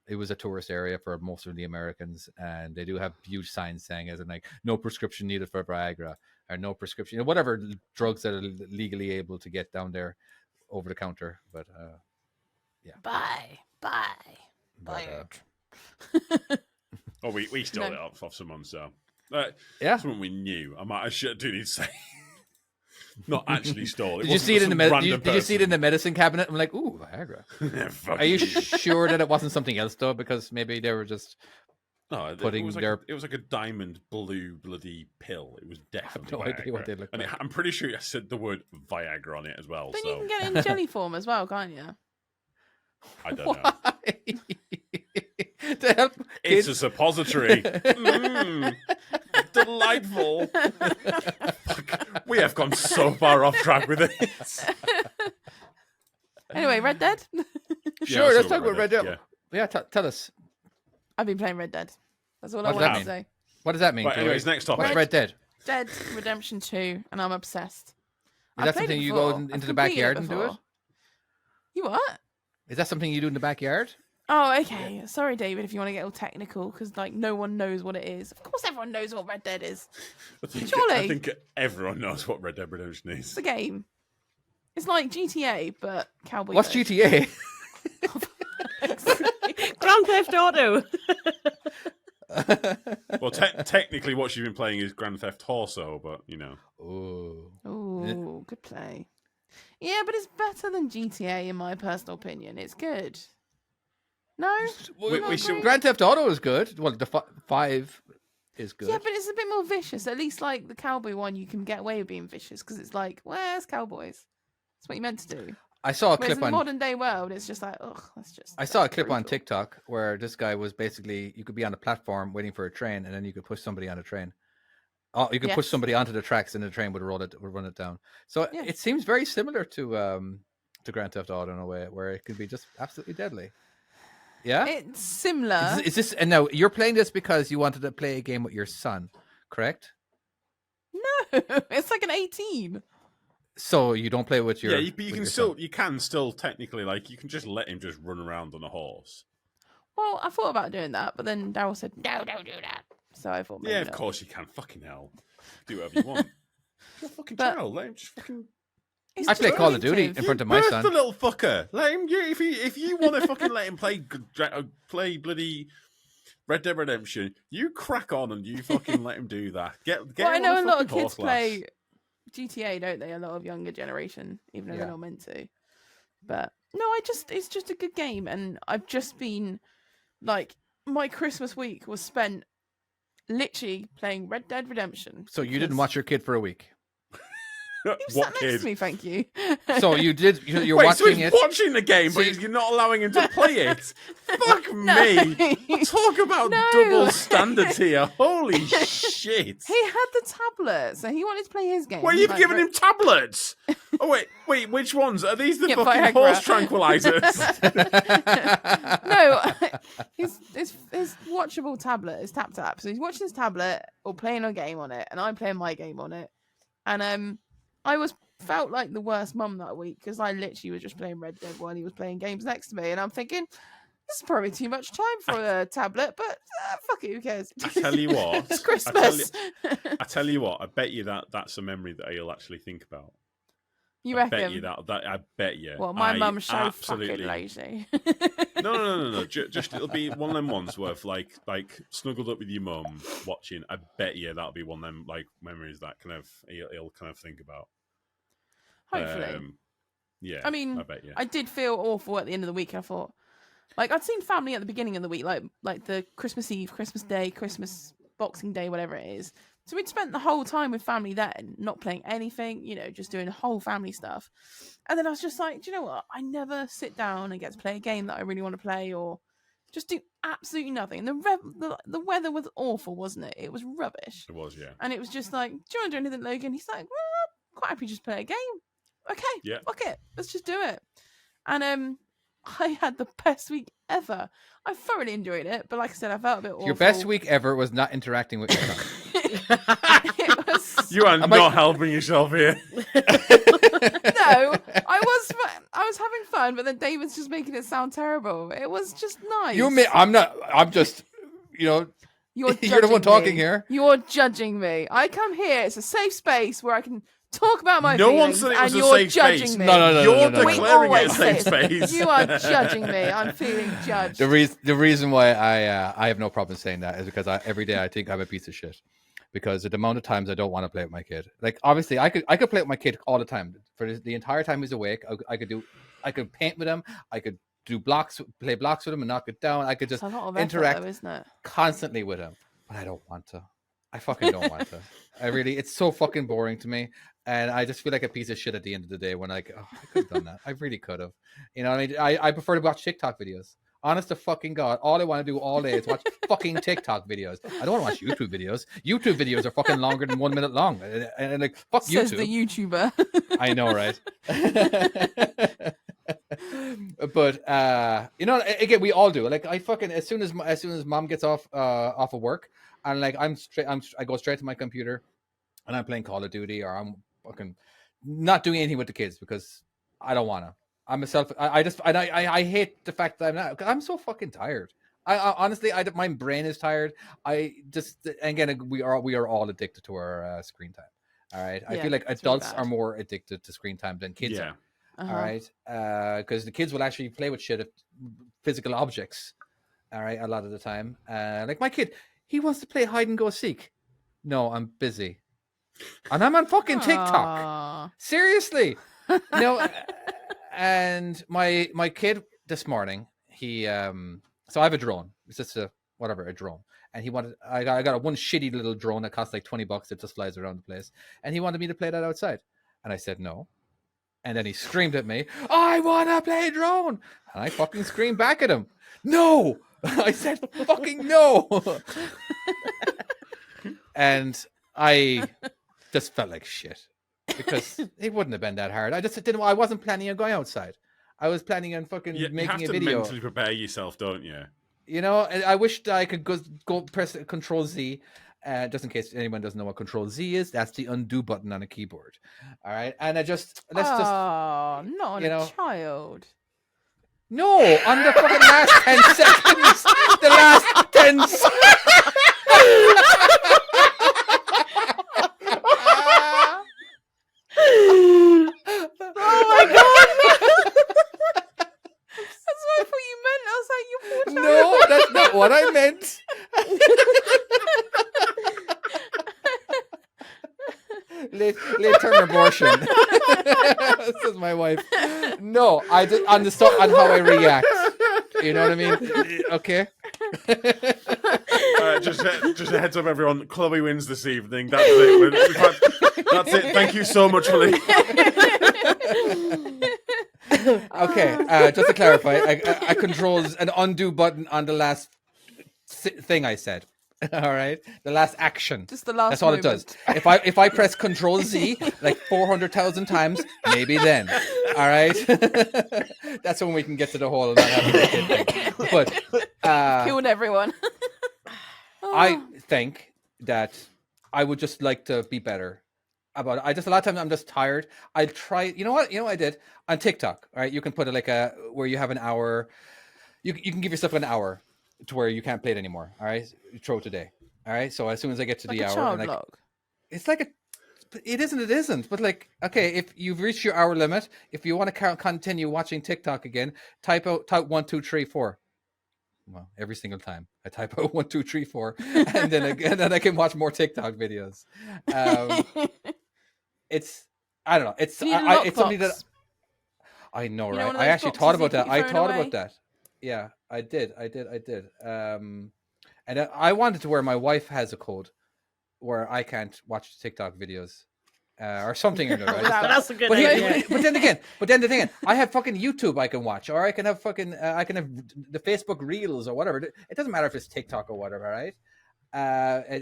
It was a tourist area for most of the Americans, and they do have huge signs saying, as in like, no prescription needed for Viagra or no prescription, whatever drugs that are legally able to get down there over the counter. But Buy but, it. Oh, we stole No. it off someone, so yeah. someone we knew. I should do need to say, not actually stole. Did you see it in the did you see it in the medicine cabinet? I'm like, ooh, Viagra. Fuck Are you sure that it wasn't something else though? Because maybe they were just. No, putting it was like their- it was like a diamond blue bloody pill. It was definitely no idea what Viagra. they look And like. I'm pretty sure I said the word Viagra on it as well. Then so you can get it in jelly form as well, can't you? I don't know. To help It's kids. a suppository. Delightful. Fuck, we have gone so far off track with it. Anyway, Red Dead. Sure, let's talk about Red Dead. Yeah. Yeah, tell us. I've been playing Red Dead. That's all What I does wanted that to mean? say. What does that mean? Right, Chloe? anyways, next topic. What's Red Dead? Dead Redemption 2, and I'm obsessed. Is I've that played it something you go before. into I've the completed backyard and do it? before. You what? Is that something you do in the backyard? Oh, okay. Sorry, David, if you want to get all technical, because like no one knows what it is. Of course, everyone knows what Red Dead is. I Surely. think everyone knows what Red Dead Redemption is. It's a game. It's like GTA, but cowboy. What's version. GTA? Grand Theft Auto. Well, technically, what you've been playing is Grand Theft Torso, but you know. Oh. Oh, good play. Yeah, but it's better than GTA in my personal opinion. It's good. No, We should- Grand Theft Auto is good. Well, the 5 is good. yeah, but it's a bit more vicious. At least like the cowboy one, you can get away with being vicious because it's like, where's cowboys? That's what you meant to do. I saw a Whereas clip in the on modern day world, it's just like, ugh, that's just. I saw a that's clip on brutal. TikTok where this guy was basically you could be on a platform waiting for a train, and then you could push somebody on a train. Oh, you could push Yes. somebody onto the tracks, and the train would run it down. So Yeah. it seems very similar to Grand Theft Auto in a way, where it could be just absolutely deadly. Yeah, It's similar. is this? And now you're playing this because you wanted to play a game with your son, correct? No, it's like an 18. So you don't play with your but you with can your still son. you can still technically like you can just let him just run around on a horse. Well, I thought about doing that, but then Daryl said, no, don't do that. So I thought, maybe Yeah, of not. course you can. Fucking hell, do whatever you want. You're a fucking But- child. Let him just fucking It's I play just Call of Duty addictive. in front of my birth son. the little fucker. Let him. If you want to fucking let him play bloody Red Dead Redemption, you crack on and you fucking let him do that. Get Well, I him know on a lot of fucking kids horse, lass. play GTA, don't they? A lot of younger generation, even though Yeah. they're not meant to. But no, it's just a good game, and I've just been like, my Christmas week was spent literally playing Red Dead Redemption. So you didn't because watch your kid for a week. He What sat next kid? to me, thank you. So you did. You're Wait, so watching he's it. watching the game, So but you're not allowing him to play it. Fuck me. Talk about No. double standards here. Holy shit. He had the tablet, so he wanted to play his game. Well, He's you've like, given "Right." him tablets. Oh, wait, which ones? Are these the Yeah, fucking Viagra. horse tranquilizers? No, his watchable tablet is tap. So he's watching his tablet or playing a game on it, and I'm playing my game on it. And I felt like the worst mum that week because I literally was just playing Red Dead while he was playing games next to me, and I'm thinking this is probably too much time for a tablet, but fuck it, who cares? I tell you what. It's Christmas. I tell you what. I bet you that's a memory that he'll actually think about. You I reckon? bet you that. I bet you. Well, my I mum's so absolutely- fucking lazy. No. Just it'll be one of them ones where like snuggled up with your mum watching. I bet you that'll be one of them like memories that kind of he'll kind of think about. Hopefully. Yeah. I mean, I bet you. I did feel awful at the end of the week. I thought, like, I'd seen family at the beginning of the week, like the Christmas Eve, Christmas Day, Christmas Boxing Day, whatever it is. So we'd spent the whole time with family then, not playing anything, just doing whole family stuff. And then I was just like, do you know what? I never sit down and get to play a game that I really want to play, or just do absolutely nothing. And the weather was awful, wasn't it? It was rubbish. It was, yeah. And it was just like, do you want to do anything, Logan? He's like, well, quite happy to just play a game. Okay, Yeah. fuck it, let's just do it. And I had the best week ever. I thoroughly enjoyed it, but like I said, I felt a bit awful. Your best week ever was not interacting with your son. It was... You are not helping yourself here. No, I was having fun, but then David's just making it sound terrible. It was just nice. I'm not. I'm just. You're You're the judging one talking me. here. You're judging me. I come here. It's a safe space where I can talk about my No one feelings, said it and was a you're safe judging space. me. No. You're no. We declaring it a always safe say space. you are judging me. I'm feeling judged. The reason why I have no problem saying that is because every day I think I'm a piece of shit. Because of the amount of times I don't want to play with my kid. Like obviously I could play with my kid all the time. For the entire time he's awake, I could paint with him. I could play blocks with him and knock it down. I could just It's a lot of effort, interact though, isn't it? constantly with him. But I don't want to. I fucking don't want to. It's so fucking boring to me. And I just feel like a piece of shit at the end of the day when I could have done that. I really could have. I prefer to watch TikTok videos. Honest to fucking God, all I want to do all day is watch fucking TikTok videos. I don't want to watch YouTube videos. YouTube videos are fucking longer than 1 minute long. And like, fuck Says YouTube. the YouTuber. I know, right? But again, we all do. Like I fucking as soon as mom gets off of work, and like I go straight to my computer, and I'm playing Call of Duty, or I'm fucking not doing anything with the kids because I don't want to. I'm myself. I hate the fact that I'm not. I'm so fucking tired. I honestly, my brain is tired. Again, we are all addicted to our screen time. All right. I Yeah, feel like it's really adults bad. are more addicted to screen time than kids Yeah. are. Uh-huh. All right. Because the kids will actually play with physical objects. All right. A lot of the time. Like my kid, he wants to play hide and go seek. No, I'm busy. And I'm on fucking TikTok. Aw. Seriously. And my kid this morning, he so I have a drone. It's just a drone. And I got a one shitty little drone that costs like $20. It just flies around the place. And he wanted me to play that outside. And I said no. And then he screamed at me, I want to play drone. And I fucking screamed back at him, no. I said, fucking no. And I just felt like shit because it wouldn't have been that hard. I wasn't planning on going outside. I was planning on fucking making you have a to video. mentally prepare yourself, don't you? You know, I wished I could go press Control Z, just in case anyone doesn't know what Control Z is. That's the undo button on a keyboard. All right, and let's Oh, not on you a know. child. No, on the fucking last 10 seconds. The last 10 seconds. Oh my god! That's what I thought you meant. I was like, you poor child. No, that's not what I meant. Late term abortion. This is my wife. No, I did on how I react. You know what I mean? Okay. Just a heads up, everyone. Chloe wins this evening. That's it. That's it. Thank you so much for listening. Okay. Just to clarify, I controls an undo button on the last thing I said. All right, the last action. Just the last. That's all moment. it does. If I press Control Z like 400,000 times, maybe then. All right, that's when we can get to the whole not having a kid thing. But Killed everyone. I think that I would just like to be better about it. A lot of times I'm just tired. I try. You know what I did on TikTok. All right, you can put it like where you have an hour. You can give yourself an hour to where you can't play it anymore. All right, you throw it a day. All right, so as soon as I get to like the a hour, child and log. it's like it isn't. But like, okay, if you've reached your hour limit, if you want to continue watching TikTok again, type 1, 2, 3, 4. Well, every single time I type out 1, 2, 3, 4, and then I can watch more TikTok videos. It's I don't know. It's it's something that I know, You know, right? one of I those actually boxes thought you about that. put I your phone thought away? about that. Yeah, I did. And I wanted to where my wife has a code where I can't watch TikTok videos or something or another. I just thought- That's a good but, idea. but then again, I have fucking YouTube I can watch, or I can have fucking I can have the Facebook Reels or whatever. It doesn't matter if it's TikTok or whatever, right?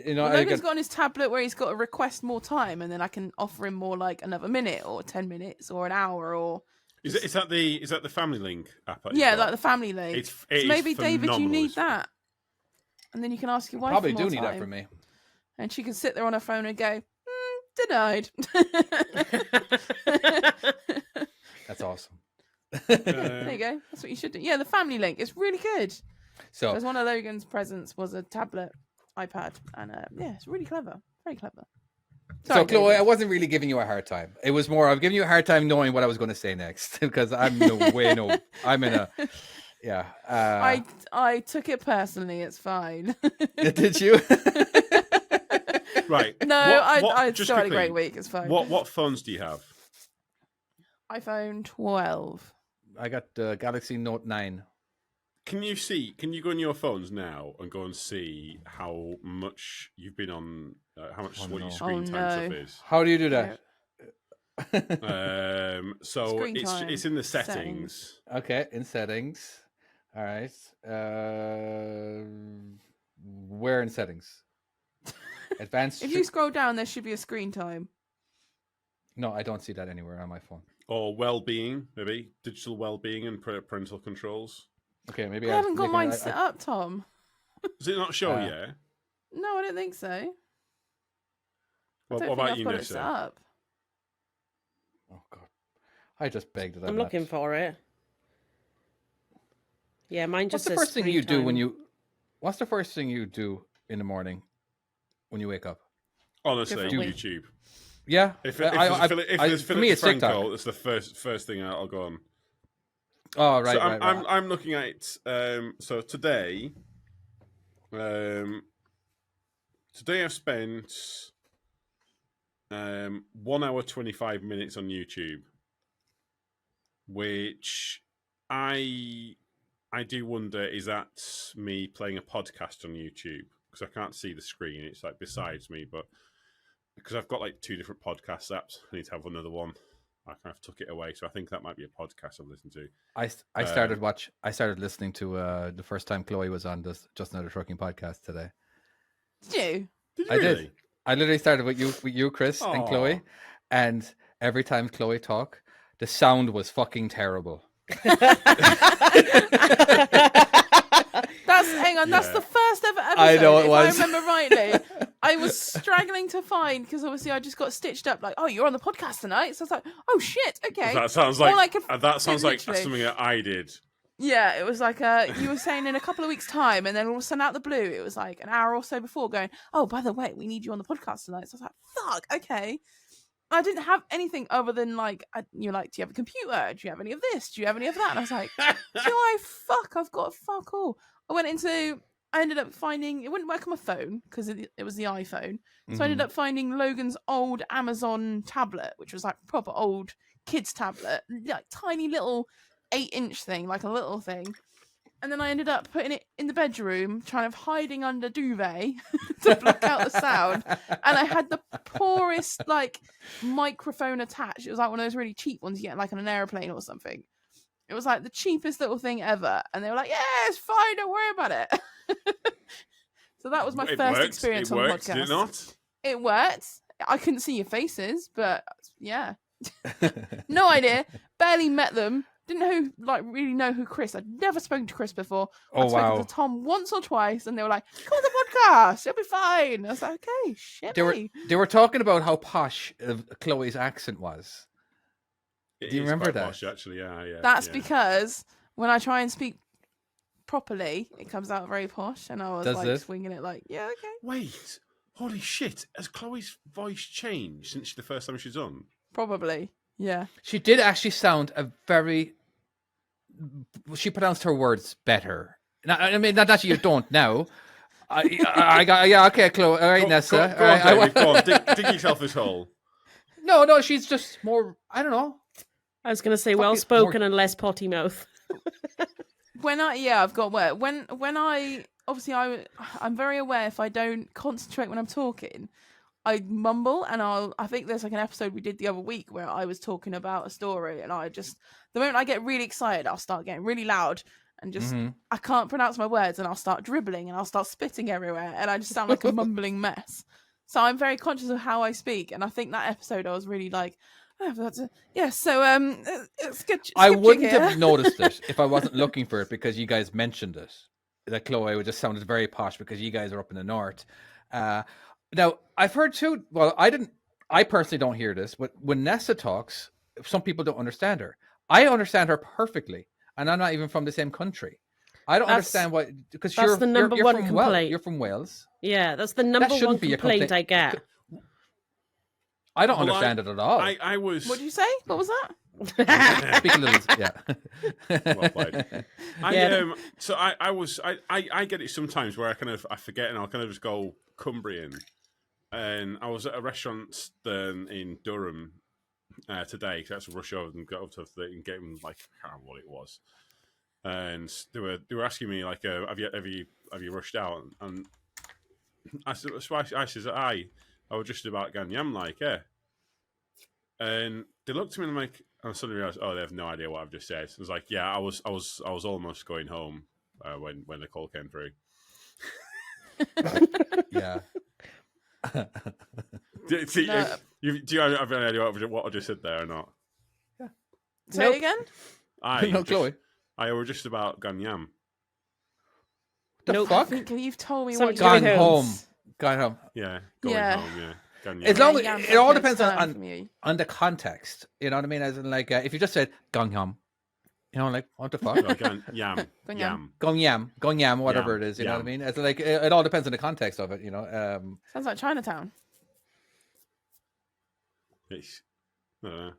You know, Well, I Logan's got- got on his tablet where he's got to request more time, and then I can offer him more, like another minute or 10 minutes or an hour or Is that the Family Link app? that you've yeah, got? like the family link. It So is maybe David, you phenomenal, need this thing. that, and then you can ask your wife. probably for do more need that time, from me. and she can sit there on her phone and go, denied. That's awesome. There you go. That's what you should do. Yeah, the family link. It's really good. So Because one of Logan's presents was a tablet, iPad, and yeah, it's really clever. Very clever. So, Sorry, Chloe, David. I wasn't really giving you a hard time. It was more, I'm giving you a hard time knowing what I was going to say next because I'm I'm in a, yeah. I took it personally. It's fine. Did you? Right. No, I just still had a quickly, great week. It's fine. What phones do you have? iPhone 12. I got the Galaxy Note 9. Can you go on your phones now and go and see how much you've been on, how much what your screen time stuff is? How do you do that? So Screen time, it's in the settings. settings. Okay, in settings. All right. Where in settings? Advanced. If you scroll down, there should be a screen time. No, I don't see that anywhere on my phone. Or well-being, maybe digital well-being and parental controls. Okay, maybe I haven't got mine I- set up, Tom. Does it not show Uh, yet? No, I don't think so. I What don't think about I've you, got it set Nessa? up. Oh God, I just begged that. I'm looking for it. Yeah, mine What's just the says first thing screen you do when time. you? What's the first thing you do in the morning when you wake up? Honestly, Differently. YouTube. Yeah, If I- there's for me Philip it's TikTok. Franco, that's the first thing I'll go on. Oh right, So right. I'm looking at so today I've spent 1 hour 25 minutes on YouTube, which I do wonder, is that me playing a podcast on YouTube because I can't see the screen, it's like besides me, but because I've got like 2 different podcast apps, I need to have another one. I kind of took it away. So I think that might be a podcast I've listened to. I started listening to the first time Chloe was on this Just Another Trucking podcast today. Did you? Did you I really? did. I literally started with you, Chris, and Chloe, and every time Chloe talked, the sound was fucking terrible. That's the first ever episode. I know it was. If I remember rightly, I was struggling to find because obviously I just got stitched up like, oh, you're on the podcast tonight. So I was like, oh shit, okay. That sounds All I like could- literally. something that I did. Yeah, it was like you were saying in a couple of weeks' time, and then all of a sudden out the blue, it was like an hour or so before going, oh, by the way, we need you on the podcast tonight. So I was like, fuck, okay. I didn't have anything other than like, you're like, do you have a computer? Do you have any of this? Do you have any of that? And I was like, I've got fuck all. I ended up finding, it wouldn't work on my phone because it was the iPhone. So I ended up finding Logan's old Amazon tablet, which was like proper old kids tablet, like tiny little 8-inch thing, like a little thing. And then I ended up putting it in the bedroom, trying of hiding under duvet to block out the sound. And I had the poorest like microphone attached. It was like one of those really cheap ones you get like on an airplane or something. It was like the cheapest little thing ever. And they were like, yeah, it's fine, don't worry about it. So that was my first experience on the podcast. Did it not? It worked. I couldn't see your faces, but yeah. No idea. Barely met them. Didn't really know who Chris. I'd never spoken to Chris before. I'd spoken to Tom once or twice, and they were like, "Come on the podcast, it'll be fine." I was like, "Okay, shit." They were talking about how posh Chloe's accent was. Do you remember that? Posh, actually, yeah. That's because when I try and speak properly, it comes out very posh, and I was swinging it like, "Yeah, okay." Wait, holy shit! Has Chloe's voice changed since the first time she's on? Probably. Yeah. She did actually sound she pronounced her words better. I mean, not that you don't now. Okay, Chloe. All right, Nessa. Go on, dig yourself this hole. No, she's just more, I don't know. I was going to say well-spoken and less potty mouth. I've got word. I'm very aware if I don't concentrate when I'm talking, I mumble, and I think there's like an episode we did the other week where I was talking about a story, and the moment I get really excited, I'll start getting really loud and just, I can't pronounce my words, and I'll start dribbling and I'll start spitting everywhere, and I just sound like a mumbling mess. So I'm very conscious of how I speak, and I think that episode I was really like, it's good. I wouldn't have noticed it if I wasn't looking for it because you guys mentioned it. That Chloe just sounded very posh because you guys are up in the north. Now, I've heard too, I personally don't hear this, but when Nessa talks, some people don't understand her. I understand her perfectly, and I'm not even from the same country. I don't understand why, because you're the number one complaint. You're from Wales. Yeah, that's the number one complaint I get. I don't understand it at all. I was... What did you say? What was that? Speak a little, yeah. Well played. I get it sometimes where I forget and I'll kind of just go Cumbrian. And I was at a restaurant in Durham today because I had to rush over and go up to and get them, like, I can't remember what it was. And they were asking me like, have you rushed out? And I said, I was just about going yam like, yeah. And they looked at me and I'm like, and I suddenly realized, they have no idea what I've just said. I was like, yeah, I was almost going home when the call came through. Yeah. Do you have any idea what I just said there or not? Yeah. Say it again. Chloe. I were just about gone yam. The fuck? I think you've told me Something what Gone you're home. Gone home. Yeah, going home. Yeah, gone yam. As long as Yam's it all like a depends term on for me. the context. You know what I mean? As in, like, if you just said gong yam, you know, like, what the fuck? No, yam. Gone yam. Gong yam, whatever Yam, it is. You know yam. what I mean? It's like it all depends on the context of it. You know. Sounds like Chinatown. It's, I don't know.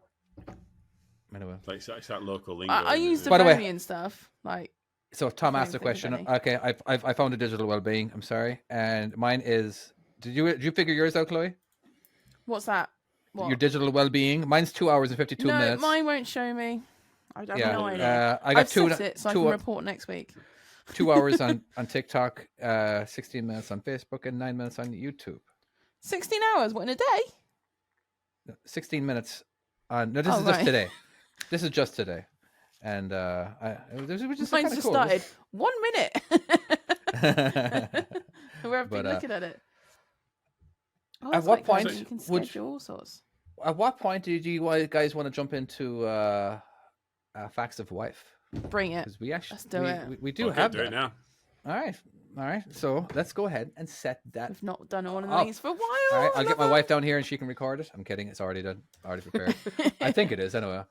Anyway. It's that local lingo. I use the By the way- Brony and stuff. Like, So Tom Can't asked a think of question. any. Okay, I found a digital well-being. I'm sorry, and mine is. Did you figure yours out, Chloe? what's that? What? Your digital well-being. Mine's 2 hours and 52 no, minutes. mine won't show me. I have Yeah, no idea. I got I've set it so I can report next week. 2 hours on TikTok, 16 minutes on Facebook, and 9 minutes on YouTube. 16 hours? What, in a day? 16 minutes No, this Oh, is just right. today. This is just today, and which is Mine's kind of just cool. started 1 minute. Where I've been But, looking at it. Oh, at that's what quite cool. point You can would schedule all sorts. at what point did you guys want to jump into facts of wife? Bring it. Because we actually Let's do it. we do Okay, have do that. it now. All right. So let's go ahead and set that. We've not done one of up. these for a while. All right, I'll get my love wife down here and she can record it. I'm kidding. It's already done. Already prepared. I think it is anyway.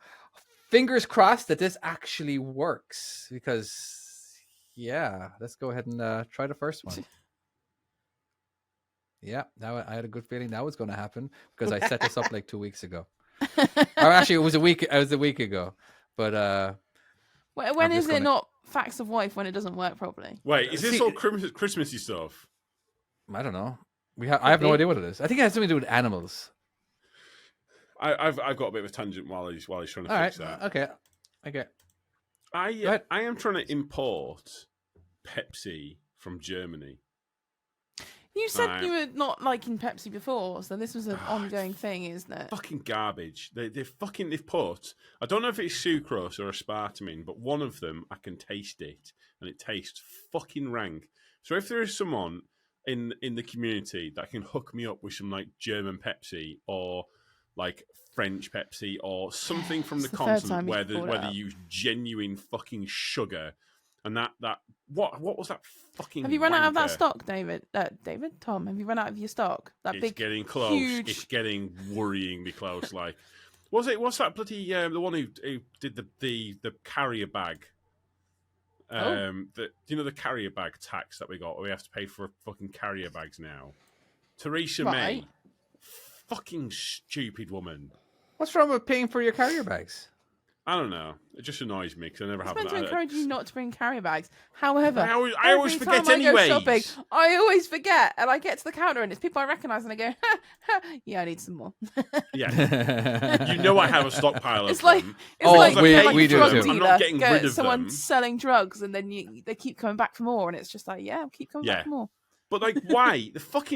Fingers crossed that this actually works because, yeah, let's go ahead and try the first one. Yeah, now I had a good feeling that was going to happen because I set this up like 2 weeks ago. Or actually, it was a week. It was a week ago. But When I'm is just it gonna- not facts of wife when it doesn't work properly? Wait, is this See- all Christmassy stuff? I don't know. I have no be. idea what it is. I think it has something to do with animals. I've got a bit of a tangent while he's trying to All right. fix that. Okay. Go I ahead. am trying to import Pepsi from Germany. You said Right. you were not liking Pepsi before, so this was an ongoing thing, isn't it? Fucking garbage. They've put. I don't know if it's sucrose or aspartame, but one of them I can taste it, and it tastes fucking rank. So if there is someone in the community that can hook me up with some like German Pepsi or like French Pepsi or something from the It's the third time continent you've where they brought it up. use genuine fucking sugar, and that what was that fucking? Have you run out of that wanker? stock, David? Tom, have you run out of your stock? That It's big, getting close. huge. It's getting worryingly close. Like, what's that bloody the one who did the carrier bag? The carrier bag tax that we got. We have to pay for fucking carrier bags now. Theresa May, Right. fucking stupid woman. What's wrong with paying for your carrier bags? I don't know. It just annoys me because I never It's have meant to that. encourage you not to bring carrier bags. However, I always every forget time I go anyways. shopping, I always forget, and I get to the counter and it's people I recognise, and I go, "Yeah, I need some more." Yeah, you know I have a stockpile of It's like them. it's Oh, like we- you're like we a do drug too. dealer. I'm not getting rid of someone them. selling drugs, and then they keep coming back for more, and it's just like, yeah, I'll keep coming Yeah. back for more. But like, why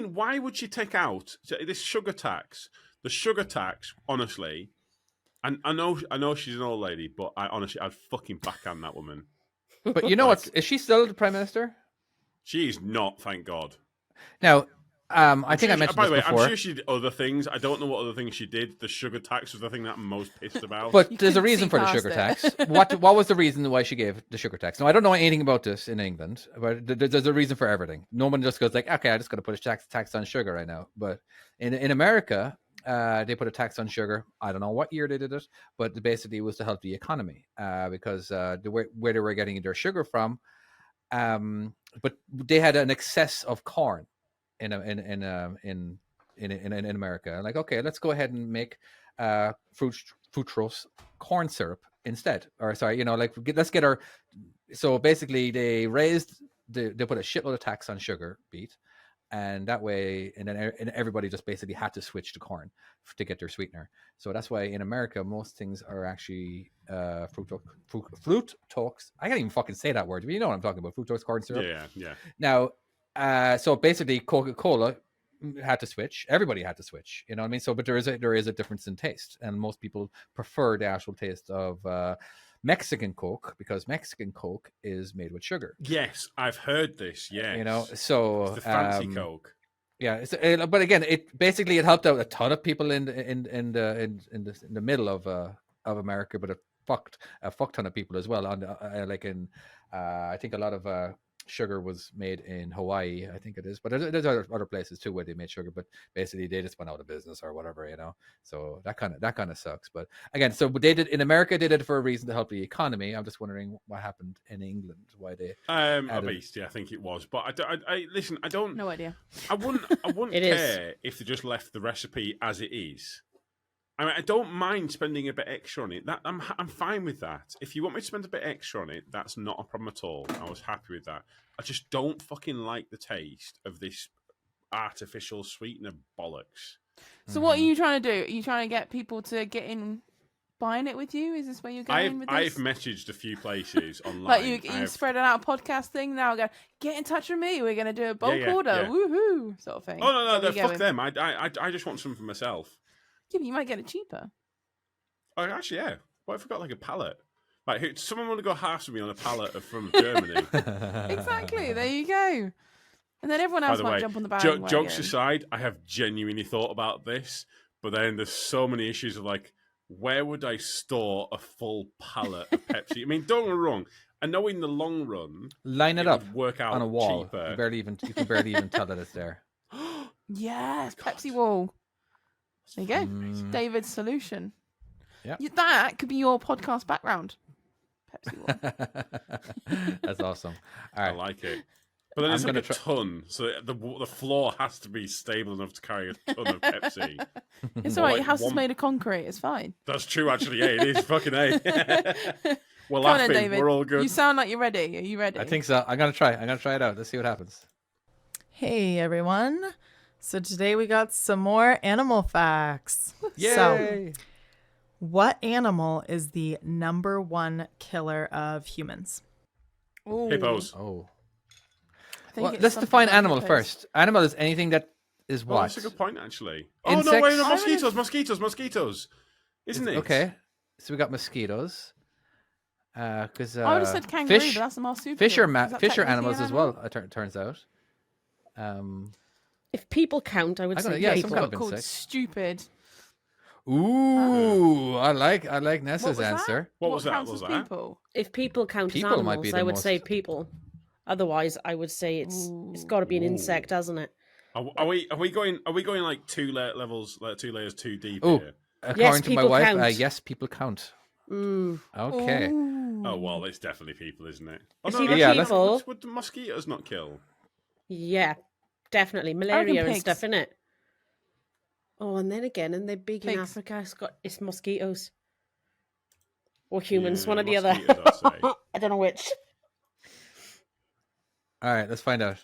why would you take out this sugar tax? The sugar tax, honestly, and I know she's an old lady, but I'd fucking backhand that woman. But you know what? Is she still the prime minister? She's not, thank God. Now, I think I mentioned By the way, this before. I'm sure she did other things. I don't know what other things she did. The sugar tax was the thing that I'm most pissed about. But You there's a couldn't reason see for the past sugar it. tax. What was the reason why she gave the sugar tax? Now, I don't know anything about this in England, but there's a reason for everything. No one just goes like, okay, I just got to put a tax on sugar right now. But in America, they put a tax on sugar. I don't know what year they did it, but basically it was to help the economy because where they were getting their sugar from, but they had an excess of corn in America. Like, okay, let's go ahead and make fructose corn syrup instead. Or sorry, let's get our. So basically, they put a shitload of tax on sugar beet, and that way, and everybody just basically had to switch to corn to get their sweetener. So that's why in America, most things are actually fructose. I can't even fucking say that word, but you know what I'm talking about. Fructose corn syrup. Yeah. Now, so basically, Coca-Cola had to switch. Everybody had to switch. You know what I mean? So, but there is a difference in taste, and most people prefer the actual taste of Mexican Coke because Mexican Coke is made with sugar. Yes, I've heard this. Yeah, You know, so it's the fancy Coke. yeah, but again, it helped out a ton of people in the middle of America, but it fucked a fuck ton of people as well. I think a lot of sugar was made in Hawaii, I think it is, but there's other places too where they made sugar, but basically they just went out of business or whatever, you know. So that kind of sucks. But again, so they did in America, they did it for a reason to help the economy. I'm just wondering what happened in England, why they A beast, yeah, I think it was. But I listen, I don't. No idea. I wouldn't It is. care if they just left the recipe as it is. I mean, I don't mind spending a bit extra on it. That I'm fine with that. If you want me to spend a bit extra on it, that's not a problem at all. I was happy with that. I just don't fucking like the taste of this artificial sweetener bollocks. So what are you trying to do? Are you trying to get people to get in buying it with you? Is this where you're going with this? I've messaged a few places online. Like you spread it out podcast thing now. Go get in touch with me. We're gonna do a bulk order. yeah. Woohoo! Sort of thing. Oh no, Where you fuck going? them. I just want some for myself. Yeah, but you might get it cheaper. Oh, actually, yeah. What if I got like a pallet? Like, someone want to go halves with me on a pallet from Germany? Exactly. There you go. And then everyone By else the might way, jump on the bandwagon. jokes aside, I have genuinely thought about this, but then there's so many issues of like, where would I store a full pallet of Pepsi? I mean, don't get me wrong. I know in the long run, Line it up would work out on a wall. cheaper. You can barely even tell that it's there. Yes, God. Pepsi wall. There you go. Mm. David's solution. Yep. That could be your podcast background. Pepsi wall. That's awesome. All I right. like it. But then I'm it's like gonna a ton, so the floor has to be stable enough to carry a ton of Pepsi. It's Or alright. like Your house is one- made of concrete. It's fine. That's true, actually. Yeah, it is fucking A. We're Come on laughing. then, David. We're all good. You sound like you're ready. Are you ready? I think so. I'm gonna try it out. Let's see what happens. Hey everyone. So today we got some more animal facts. So, Yay! what animal is the number one killer of humans? Ooh, Hippos. Oh. I think Well, it's let's something define like animal hippos. Animal first. Animal is anything that is Oh, what? that's a good point, actually. Oh, no, Insects? wait, no, I would've- mosquitoes. Isn't it? Okay. So we got mosquitoes. Because I would have said kangaroo, fish, but that's a marsupial. fish are Is that fish are technically animals an as animal? well. It turns out. If people count, I would I don't say know, yeah, some people. kind of Got called insect. stupid. Ooh, I like What Nessa's was answer. that? What was that? counts What as was that? people? If people count People as might animals, be the I would say most- people. Otherwise, I would say it's got to be an insect, hasn't it? Are we going like two layers too deep Oh, here? according to my people wife, count. yes, people count. Mm. Okay. Ooh. Oh well, it's definitely people, isn't it? Oh, It's no, either Yeah, actually, let's- people- would the mosquitoes not kill? Yeah, definitely malaria and pigs. stuff, innit? Oh, and then again, and they're big in Pigs. Africa. It's mosquitoes or humans, Yeah, one or the other. mosquitoes, I'd say. I don't know which. All right, let's find out.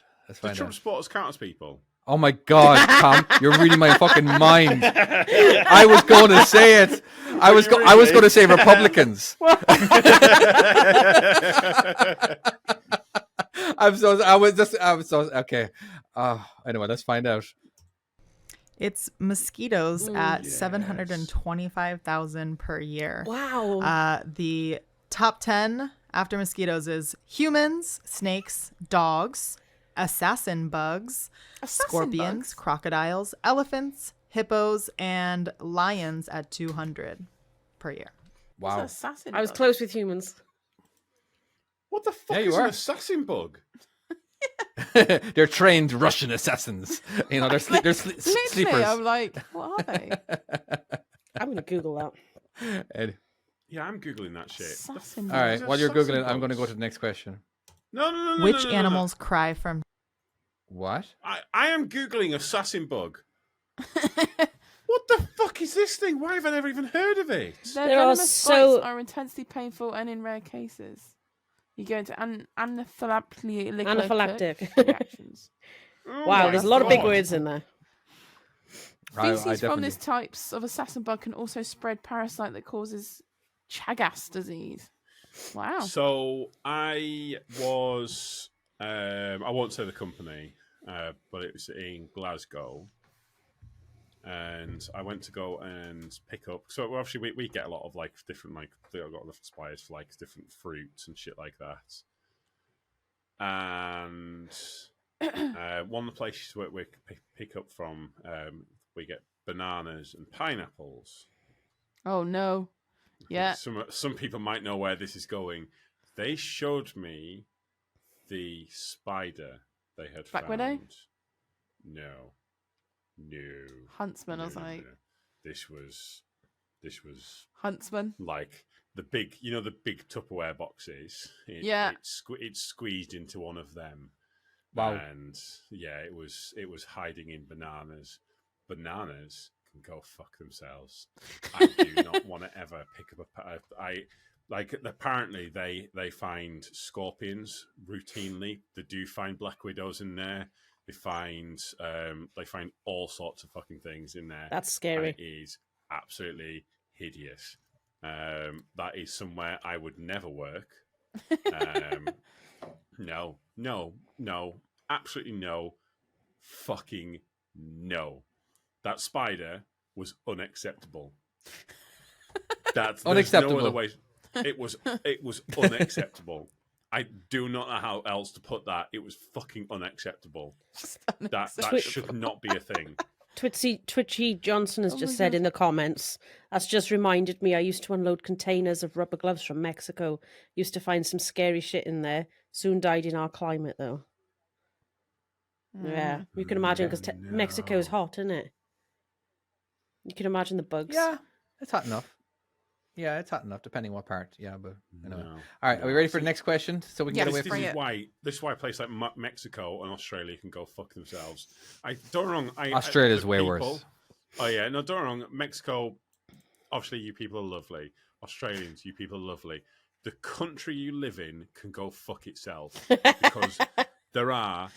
Do Trump supporters count as people? Oh my God, Tom, you're reading my fucking mind. I was going to say it. I was going to say Republicans. Okay. Anyway, let's find out. It's mosquitoes at yes. 725,000 per year. Wow. The top 10 after mosquitoes is humans, snakes, dogs, assassin bugs, Assassin scorpions, bugs? crocodiles, elephants, hippos, and lions at 200 per year. What's an Wow. assassin I was bug? close with humans. What the fuck Yeah, you is are. an assassin bug? They're trained Russian assassins. You know, they're Literally, sleepers. I'm like, what are they? I'm going to Google that. And- Yeah, I'm googling that shit. The Assassin all right, These are while you're assassin googling, I'm going to bugs. go to the next question. No. Which no. animals cry from What? I am googling assassin bug. What the fuck is this thing? Why have I never even heard of it? Their There are venomous so- bites are intensely painful and in rare cases. You go into anaphylactic Anaphylactic. reactions. Oh Wow, my there's a lot of big God. words in there. Feces from definitely- this types of assassin bug can also spread parasite that causes Chagas disease. Wow. So I was, I won't say the company, but it was in Glasgow, and I went to go and pick up. So obviously we get a lot of like different I've got a lot of suppliers for like different fruits and shit like that. And one of the places where we pick up from, we get bananas and pineapples. Oh no. Yeah. Some people might know where this is going. They showed me the spider they had Black found. Widow? No. Huntsman, I was No. like, This was Huntsman. like the big, the big Tupperware boxes. Yeah. It's squeezed into one of them. Wow. And yeah, it was hiding in bananas. Bananas can go fuck themselves. I do not want to ever pick up apparently they find scorpions routinely. They do find black widows in there. They find all sorts of fucking things in there. That's And scary. it is absolutely hideous. That is somewhere I would never work. No, absolutely no, fucking no. That spider was unacceptable. That's Unacceptable. No other way. It was unacceptable. I do not know how else to put that. It was fucking unacceptable. That should not be a thing. Twitchy Johnson has Oh just my said God. in the comments, that's just reminded me I used to unload containers of rubber gloves from Mexico. Used to find some scary shit in there. Soon died in our climate, though. Yeah, you can imagine, because Mexico's hot, isn't it? You can imagine the bugs. Yeah, it's hot enough. Yeah, it's hot enough, depending what part. Yeah, but anyway. No, All right, are we ready for the next question? So we can Yes, get away This from bring is it. why a place like Mexico and Australia can go fuck themselves. Don't get me wrong. Australia's the way people- worse. Oh yeah, no, don't get me wrong. Mexico, obviously, you people are lovely. Australians, you people are lovely. The country you live in can go fuck itself because there are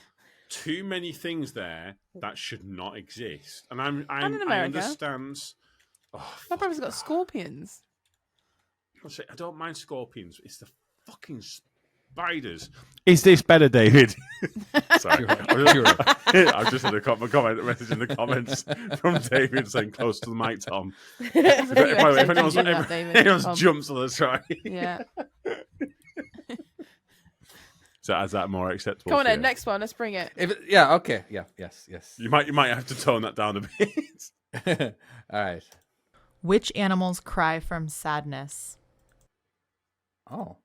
too many things there that should not exist. And in I America. understand. Oh, My fuck brother's got that. scorpions. I don't mind scorpions. It's the fucking spiders. Is this better, David? Sorry, I've just had a comment message in the comments from David saying close to the mic, Tom. By the way, if anyone jumps on the try, Yeah. so is that more acceptable? Come on for then, you? next one. Let's bring it. Yeah, okay. Yeah, yes. You might have to tone that down a bit. All right. Which animals cry from sadness? Oh.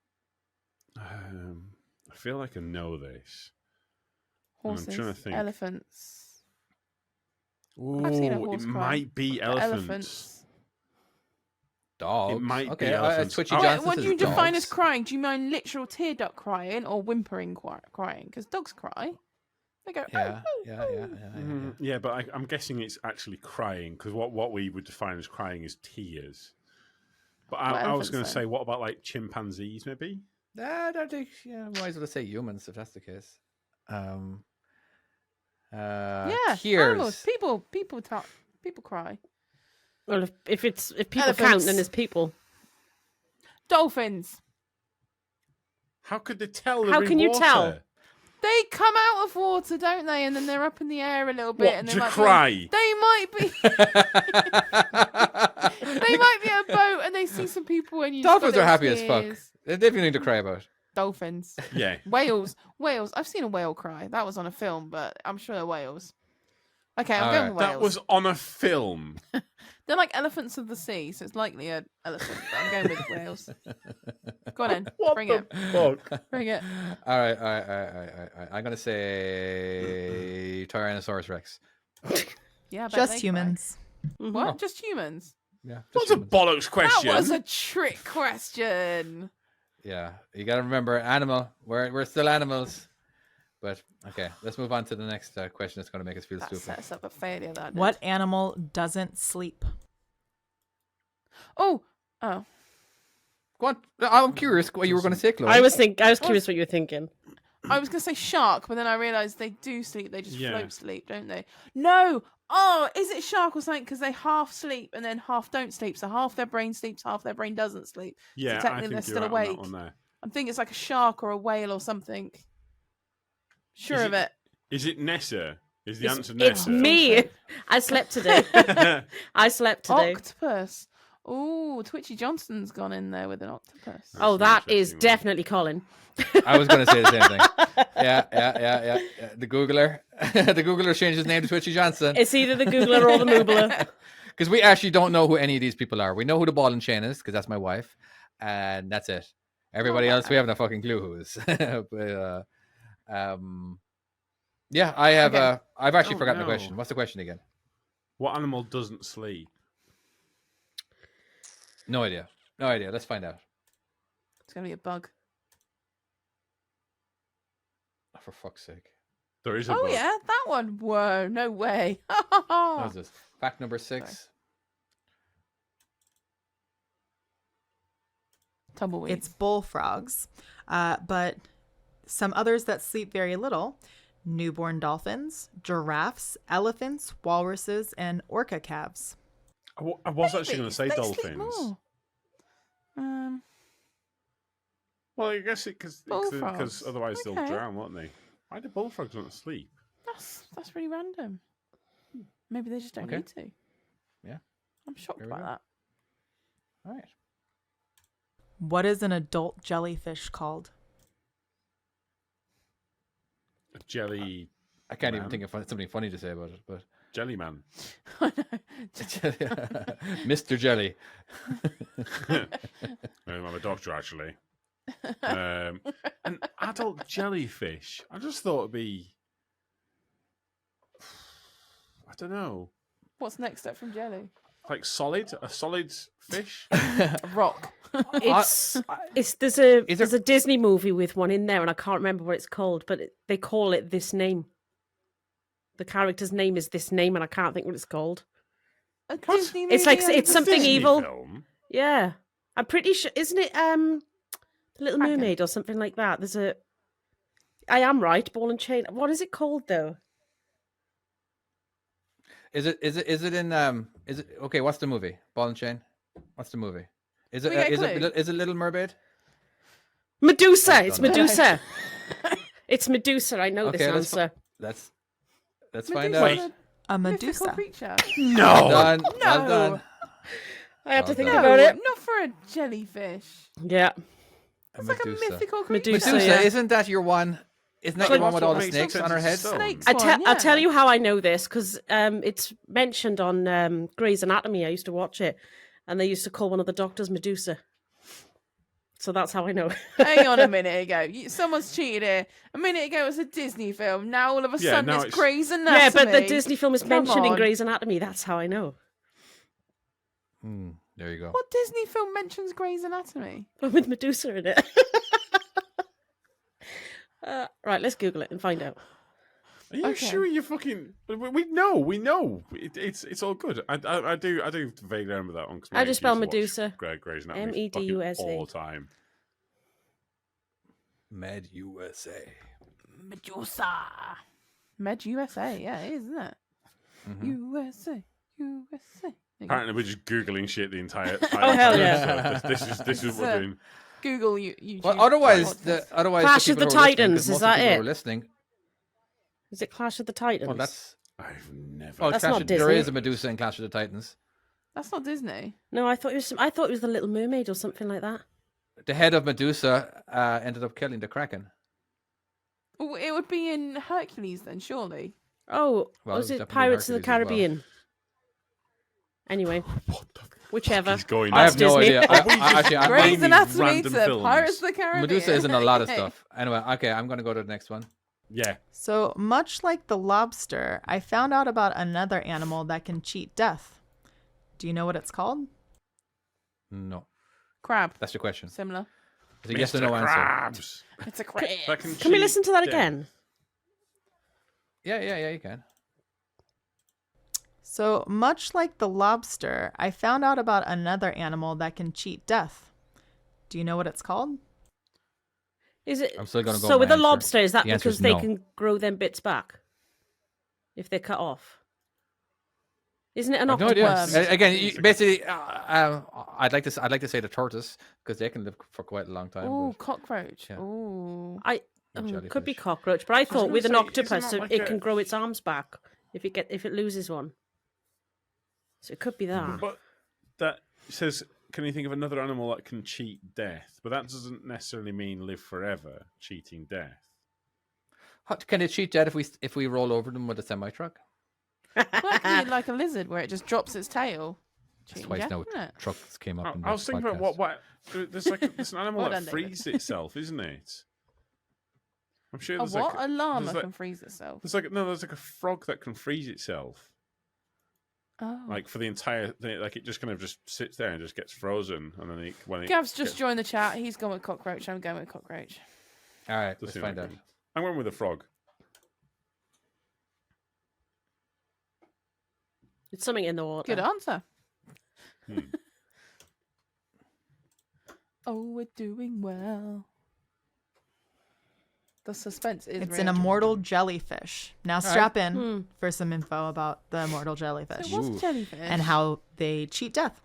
I feel like I know this. Horses, trying to think. elephants. Ooh, I've seen a horse it cry. might be elephants. Dogs. It might okay, be elephants. Twitchy Oh, Johnson What do says you define dogs. as crying? Do you mean literal tear duct crying or whimpering crying? Because dogs cry. They go. Yeah, "Oh, oh, yeah. oh." Yeah, but I'm guessing it's actually crying because what we would define as crying is tears. But I was elephants going to say? say, what about like chimpanzees? Maybe. I don't think. Yeah, might as well say humans if that's the case. Yeah, Tears. animals. People talk. People cry. Well, if people count, Elephants. then there's people. Dolphins. How could they tell? How can you tell? They come out of water, don't they? And then they're up in the air a little bit. What, and to they're like, cry? They might be. They might be a boat, and they see some people, and you. Dolphins just got are happy as those fuck. tears. They've nothing to cry about. Dolphins. Yeah. Whales. I've seen a whale cry. That was on a film, but I'm sure they're whales. Okay, I'm All going right. with whales. That was on a film. They're like elephants of the sea, so it's likely an elephant. But I'm going with whales. Go on in. Bring it. Fuck? Bring it. All right. I'm gonna say Tyrannosaurus Rex. Yeah, I bet Just they cry. humans. What? Just humans? Yeah. just What's a humans. bollocks question? That was a trick question. Yeah, you got to remember, animal. We're still animals. But okay, let's move on to the next question. That's going to make us feel That stupid. sets up a failure. That What did. animal doesn't sleep? Oh. Go on. I'm curious what you were going to say, Chloe. I was curious what you were thinking. I was gonna say shark, but then I realised they do sleep. They just Yeah. float sleep, don't they? No. Oh, is it shark or something? Because they half sleep and then half don't sleep. So half their brain sleeps, half their brain doesn't sleep. Yeah, so I technically think they're you're still right on awake. that one there. I'm thinking it's like a shark or a whale or something. Sure Is of it. Is it Nessa? Is the answer It's Nessa? me. I slept today. I slept today. Octopus. Oh, Twitchy Johnson's gone in there with an octopus. Oh, an that is interesting one. definitely Colin. I was going to say the same thing. Yeah. The Googler. The Googler changed his name to Twitchy Johnson. It's either the Googler or the Moogler. Because we actually don't know who any of these people are. We know who the ball and chain is, because that's my wife. And that's it. Everybody else, we haven't a fucking clue who is. But, yeah, I have. Okay. I've actually Oh, forgotten the no. question. What's the question again? What animal doesn't sleep? No idea. Let's find out. It's gonna be a bug. Oh, for fuck's sake. There is a Oh bug. yeah, that one. Whoa, no way. What is this? Fact number 6. Tumbleweeds. It's bullfrogs. But some others that sleep very little: newborn dolphins, giraffes, elephants, walruses, and orca calves. I was actually going to say They sleep dolphins. more. Well, I guess because Bullfrogs. otherwise they'll Okay. drown, won't they? Why do bullfrogs not sleep? That's really random. Maybe they just don't Okay. need to. Yeah. I'm shocked There we by go. that. All right. What is an adult jellyfish called? A jelly I can't even Man. think of something funny to say about it, but jelly man. Mr. Jelly. I'm a doctor, actually. An adult jellyfish. I just thought it'd be. I don't know. What's next step from jelly? Like a solid fish. A rock. There's a Disney movie with one in there, and I can't remember what it's called, but they call it this name. The character's name is this name, and I can't think what it's called. A Disney movie. It's like and it's a something Disney evil. film. Yeah, I'm pretty sure. Isn't it The Little Kraken. Mermaid or something like that? There's a. I am right. Ball and chain. What is it called though? Is it in is it okay, what's the movie? Ball and Chain? What's the movie? Is it We get a is clue. it Little Mermaid? Medusa. I It's don't know. Medusa. It's Medusa. I know Okay, this let's answer. let's find Medusa out. is Wait. A mythical Medusa. creature. Well No. done. Well No. done. I have to Well think done. about it. Not for a jellyfish. Yeah. It's like a mythical creature. Medusa, Medusa, yeah. isn't that your one? Isn't that Like, your one with all the makes snakes sense on her it's head? stone. Snakes. I'll tell Yeah. you how I know this because it's mentioned on Grey's Anatomy. I used to watch it, and they used to call one of the doctors Medusa. So that's how I know. Hang on a minute ago. Someone's cheated here. A minute ago it was a Disney film. Now all of a Yeah, sudden now it's it's- Grey's Yeah, Anatomy. but the Disney film is Come mentioned in on. Grey's Anatomy. That's how I know. There you go. What Disney film mentions Grey's Anatomy? With Medusa in it. Right, let's Google it and find out. Are you Okay. sure you fucking? We know. It's all good. I do vaguely remember that one. 'Cause How do you mate spell used to watch Medusa? Grey's Anatomy Medusa. fucking all the time. Med USA. Medusa. Med USA. Yeah, it is, isn't it? USA. USA. There you go. Apparently, we're just googling shit the entire. Oh, hell yeah. episode. This is what we're doing. Google YouTube. Well, otherwise, podcast. Clash of people the who are listening, Titans, 'cause is most of that the people it? who are listening. Is it Clash of the Titans? Well, that's I've never. oh, That's Clash not of, there Disney. is a Medusa in Clash of the Titans. That's not Disney. No, I thought it was the Little Mermaid or something like that. The head of Medusa ended up killing the Kraken. Oh, it would be in Hercules then, surely. Oh, Well, was it was it definitely Pirates of the Hercules as well. Caribbean? Anyway, What the whichever. fuck is going I on? have no Disney. idea. Actually, Grey- Grey's naming Anatomy random to films. Pirates of the Caribbean. Medusa is in a lot of stuff. Anyway, okay, I'm going to go to the next one. Yeah. So much like the lobster, I found out about another animal that can cheat death. Do you know what it's called? No, Crab. that's the question. Similar. It's a yes or Mr. no answer. Crabs. It's a crab. That Can we cheat listen to that death. again? Yeah, you can. So much like the lobster, I found out about another animal that can cheat death. Do you know what it's called? Is it? I'm still gonna go So with with my a answer. lobster, is that The answer because is they no. can grow them bits back if they're cut off? Isn't it an I've no idea. octopus? Again, basically, I'd like to say the tortoise because they can live for quite a long time. Oh, but cockroach. Yeah. Oh. Could be jellyfish. cockroach, but I thought gonna with an say, isn't octopus that like it a- can grow its arms back if it loses one. So it could be that. But that says, can you think of another animal that can cheat death? But that doesn't necessarily mean live forever. Cheating death. Can it cheat dead if we roll over them with a semi truck? Well, that could be like a lizard where it just drops its tail. That's Cheating twice death, now isn't it? trucks came up. in I was the thinking about podcast. what there's an animal Well that done, David. frees itself, isn't it? I'm sure A there's what? like A llama there's like- can freeze itself. there's like a frog that can freeze itself. Oh. Like for the entire thing, like it just kind of just sits there and just gets frozen, and then when it Gav's just gets- joined the chat. He's gone with cockroach. I'm going with cockroach. All right, does let's seem find like out. it. I went with a frog. It's something in the water. Good answer. Hmm. Oh, we're doing well. The suspense is It's real. an immortal jellyfish. Now right. strap in for some info about the immortal jellyfish So what's Ooh. jellyfish? and how they cheat death.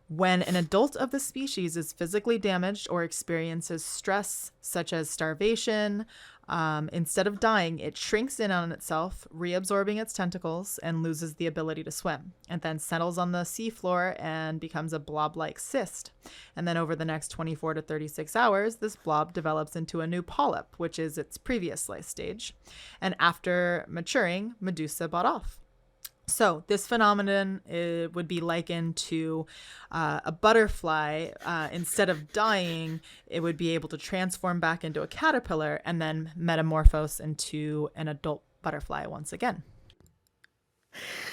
When an adult of the species is physically damaged or experiences stress such as starvation, Instead of dying, it shrinks in on itself, reabsorbing its tentacles, and loses the ability to swim, and then settles on the seafloor and becomes a blob-like cyst. And then over the next 24 to 36 hours, this blob develops into a new polyp, which is its previous life stage. And after maturing, Medusa bought off. So this phenomenon would be likened to a butterfly. Instead of dying, it would be able to transform back into a caterpillar and then metamorphose into an adult butterfly once again.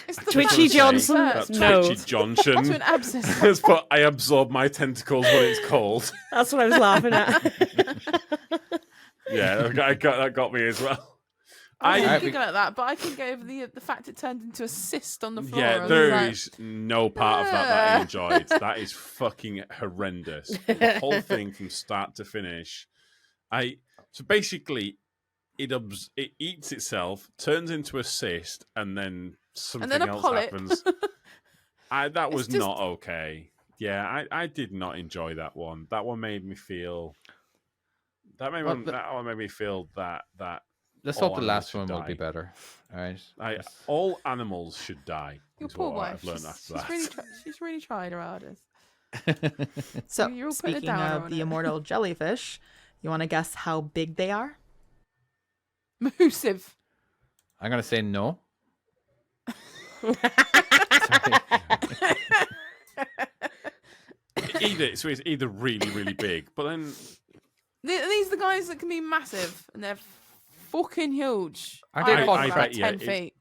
It's the Twitchy fact Johnson. that No. Twitchy Johnson That's an abscess. has put, I absorb my tentacles when it's cold. That's what I was laughing at. Yeah, that got me as well. I I didn't giggle at that, but I can get over the fact it turned into a cyst on the floor. I Yeah, was there like, is no part of that I enjoyed. That is fucking horrendous. The whole thing from start to finish. So basically, it eats itself, turns into a cyst, and then something then a else polyp. happens. That was just- not okay. Yeah, I did not enjoy that one. That one made me feel. That one made me feel that. Let's all hope the animals last should one will die. be better. All right. All animals should die. Your is poor what wife. I've learned She's after really, that. she's really tried her hardest. So, You're all putting a speaking downer of on the it. immortal jellyfish, you want to guess how big they are? Massive. I'm gonna say no. So it's either really, really big, but then These are the guys that can be massive, and they're fucking huge. Aren't they I called reckon crab? about Yeah, 10 feet.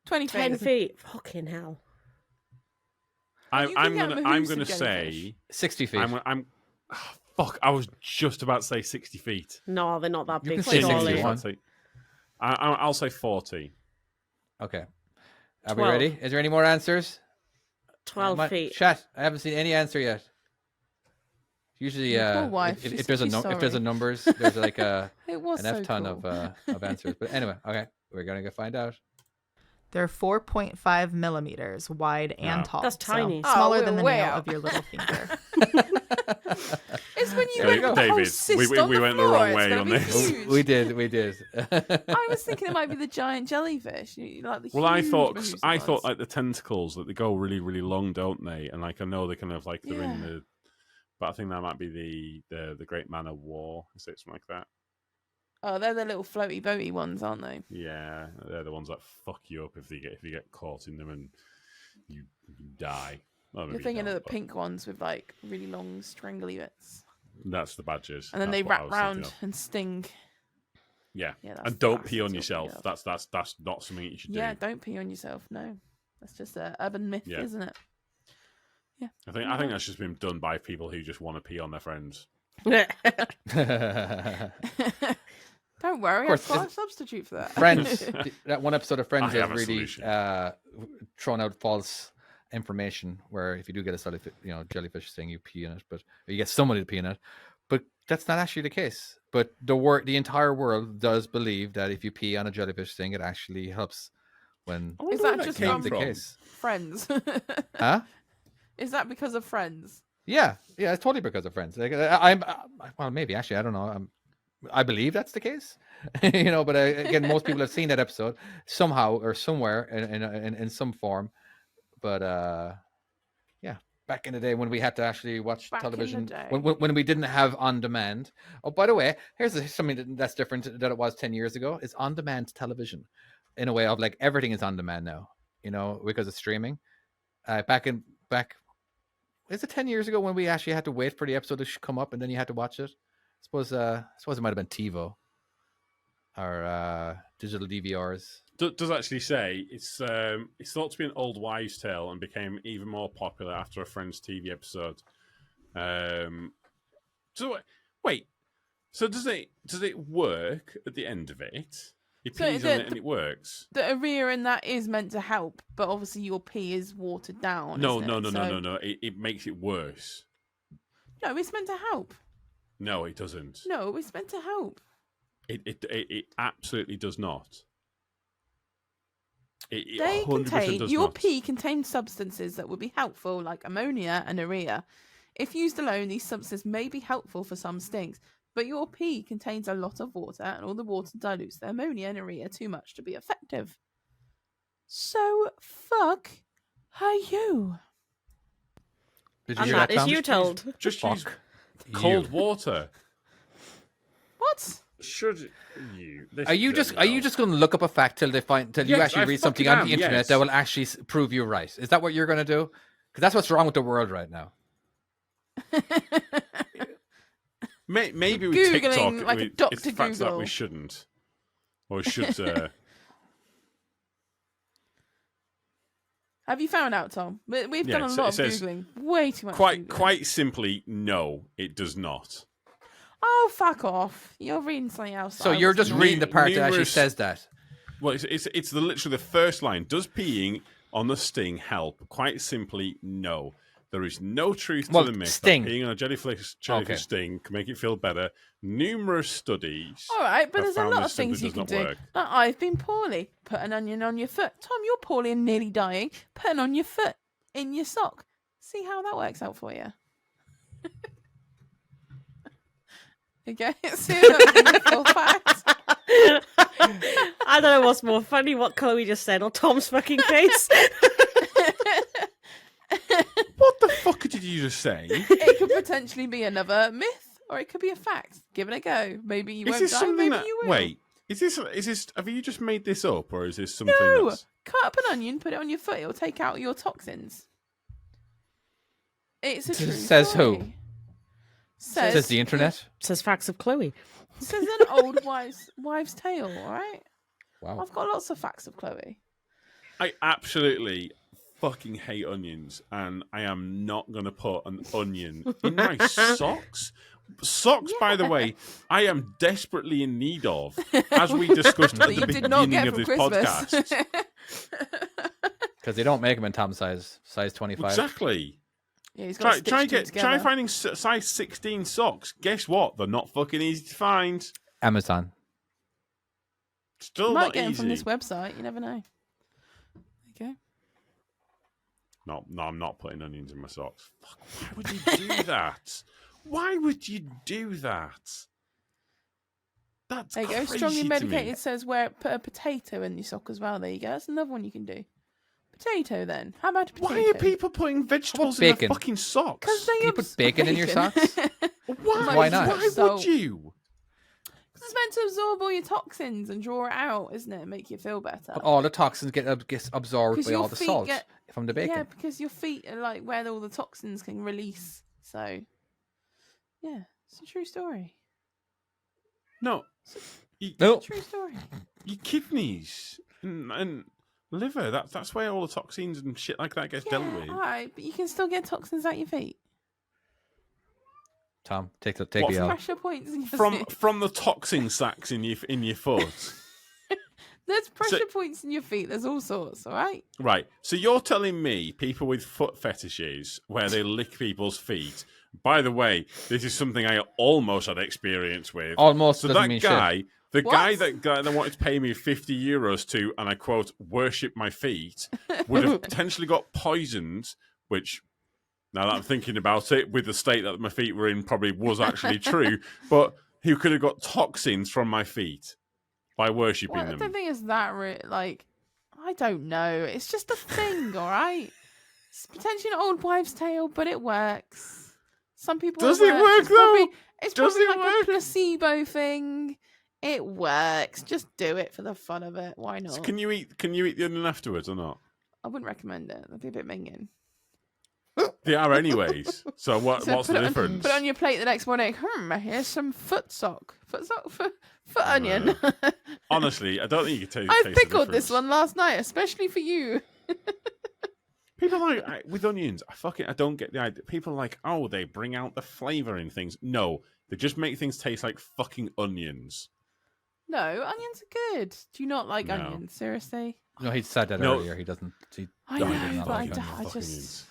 20 feet. 10 feet. Fucking hell. You can I'm get gonna Mahusa say jellyfish. 60 feet. fuck. I was just about to say 60 feet. No, they're not that You big. can say 60 surely. if you want. I'll say 40. Okay. Are we 12. ready? Is there any more answers? 12 feet. Chat. I haven't seen any answer yet. Usually, Your poor wife, if she's- there's she's if there's a sorry. numbers, there's like It was an so F ton cool. of answers. But anyway, okay, we're gonna go find out. They're 4.5 millimeters wide and Wow. tall. That's so tiny. smaller Oh, than the we're way nail out. of your little finger. It's when you There you went go. the whole David, cyst we on the went the floor, wrong it's way gonna on be this. huge. We did. I was thinking it might be the giant jellyfish. Like the Well, I huge thought Mahusa ones. like the tentacles that they go really, really long, don't they? And like I know they kind of like they're in Yeah. the, but I think that might be the Great Man of War. Is it something like that? Oh, they're the little floaty boaty ones, aren't they? Yeah, they're the ones that fuck you up if you get caught in them and you die. Well, maybe You're you thinking of don't, the but pink ones with like really long strangly bits. That's the badgers, And then That's they what I wrap was thinking round of. and sting. Yeah, Yeah, that's and don't the pee on bastards you're yourself. thinking of. That's not something you should Yeah, do. don't pee on yourself. No. That's just an urban myth, Yeah. isn't it? Yeah. I think that's just been done by people who just want to pee on their friends. Don't worry, course, I've got a substitute for that. Friends. That one episode of Friends I has have a really solution. thrown out false information where if you do get a jellyfish thing, you pee in it, but or you get somebody to pee in it. But that's not actually the case. But the entire world does believe that if you pee on a jellyfish thing, it actually helps. When Is that just came from the case, Friends? huh? Is that because of Friends? Yeah, it's totally because of Friends. Like, well, maybe actually, I don't know. I believe that's the case, But again, most people have seen that episode somehow or somewhere in some form. But yeah, back in the day when we had to actually watch Back in the television, day. when we didn't have on demand. Oh, by the way, here's something that's different than it was 10 years ago. It's on demand television, in a way of like everything is on demand now. Because of streaming. Back is it 10 years ago when we actually had to wait for the episode to come up and then you had to watch it? I suppose it might have been TiVo or digital DVRs. Does actually say it's thought to be an old wives' tale and became even more popular after a Friends TV episode. So wait, so does it work at the end of it? He So pees on it and it works. The area in that is meant to help, but obviously your pee is watered down. No. isn't it? So- It makes it worse. No, it's meant to help. No, it doesn't. No, it's meant to help. It absolutely does not. It They 100% contain does your not. pee contains substances that would be helpful, like ammonia and urea. If used alone, these substances may be helpful for some stings, but your pee contains a lot of water, and all the water dilutes the ammonia and urea too much to be effective. So, fuck are you? Did And hear that is Tom? you told. Just use Fuck cold you. water. What? Should you? Are you just going to look up a fact till you Yes, actually I read something fucking on the am, internet yes. that will actually prove you right? Is that what you're going to do? Because that's what's wrong with the world right now. Maybe with Googling TikTok, like a it's Dr. facts that Google. we shouldn't, or should. Have you found out, Tom? We've Yeah, done a it lot of says Googling. Way too much quite Googling. simply, no, it does not. Oh, fuck off. You're reading something else. So I you're wasn't just reading the part that actually numerous- says that. Well, it's literally the first line. Does peeing on the sting help? Quite simply, no. There is no truth Well, to the myth sting. that peeing on a jellyfish sting can make it feel better. Numerous studies. All right, but have there's a found lot this of things simply you does can not do. work. Like, I've been poorly. Put an onion on your foot. Tom, you're poorly and nearly dying. Put it on your foot in your sock. See how that works out for you. Okay, see how that makes you feel fat. I don't know what's more funny, what Chloe just said or Tom's fucking face. What the fuck did you just say? It could potentially be another myth, or it could be a fact. Give it a go. Maybe you Is won't this die. something Maybe that? you will. Wait, is this? Have you just made this up, or is this something No, that's? cut up an onion, put it on your foot. It'll take out your toxins. It's a true Says story. who? Says the internet. Says facts of Chloe. Says an old wives' tale. All right. Wow. I've got lots of facts of Chloe. I absolutely fucking hate onions, and I am not going to put an onion in my socks. Socks, by the way, I am desperately in need of, as we discussed at That the you did not beginning get of for this Christmas. podcast. Because they don't make them in Tom's size 25. Exactly. Yeah, he's got Try finding size 16 socks. Guess what? They're not fucking easy to find. Amazon. Still Might not get him easy. from this website. You never know. Okay. No, I'm not putting onions in my socks. Fuck, why would you do that? Why would you do that? That's There you go. crazy Strongly to me. medicated says put a potato in your sock as well. There you go. That's another one you can do. Potato then. How about a potato? Why are people putting vegetables in their bacon? fucking socks? Because they Can you put bacon in your socks? Why not? Why would you? It's meant to absorb all your toxins and draw it out, isn't it? Make you feel better. But all the toxins get absorbed 'Cause by your all the feet salt get- from the bacon. Yeah, because your feet are like where all the toxins can release. So, yeah, it's a true story. No. No. True story. Your kidneys and liver. That's where all the toxins and shit like that gets dealt Yeah, with. all right, but you can still get toxins out your feet. Tom, take What's the L. Pressure points in your feet. From the toxin sacs in your foot. There's pressure points in your feet. There's all sorts. All right. Right. So you're telling me people with foot fetishes where they lick people's feet. By the way, this is something I almost had experience with. Almost So doesn't that mean guy, shit. the What? guy that wanted to pay me €50 to, and I quote, worship my feet, would have potentially got poisoned, which, now that I'm thinking about it, with the state that my feet were in, probably was actually true. But he could have got toxins from my feet by worshipping Well, the them. thing is that like, I don't know. It's just a thing. All right. It's potentially an old wives' tale, but it works. Some people. Does it work, It's probably, though? it's Does probably it like work? a placebo thing. It works. Just do it for the fun of it. Why not? So can you eat the onion afterwards or not? I wouldn't recommend it. That'd be a bit minging. They are anyways. So what's So the difference? Put it on your plate the next morning. Here's some foot onion. Honestly, I don't think you can taste. I taste the pickled this difference. one last night, especially for you. People with onions. I don't get the idea. People are like, oh, they bring out the flavor in things. No, they just make things taste like fucking onions. No, onions are good. Do you not like No. onions? Seriously? No, he said that No. earlier. He doesn't. I No, he know, does not but like I onions. Fuck just onions.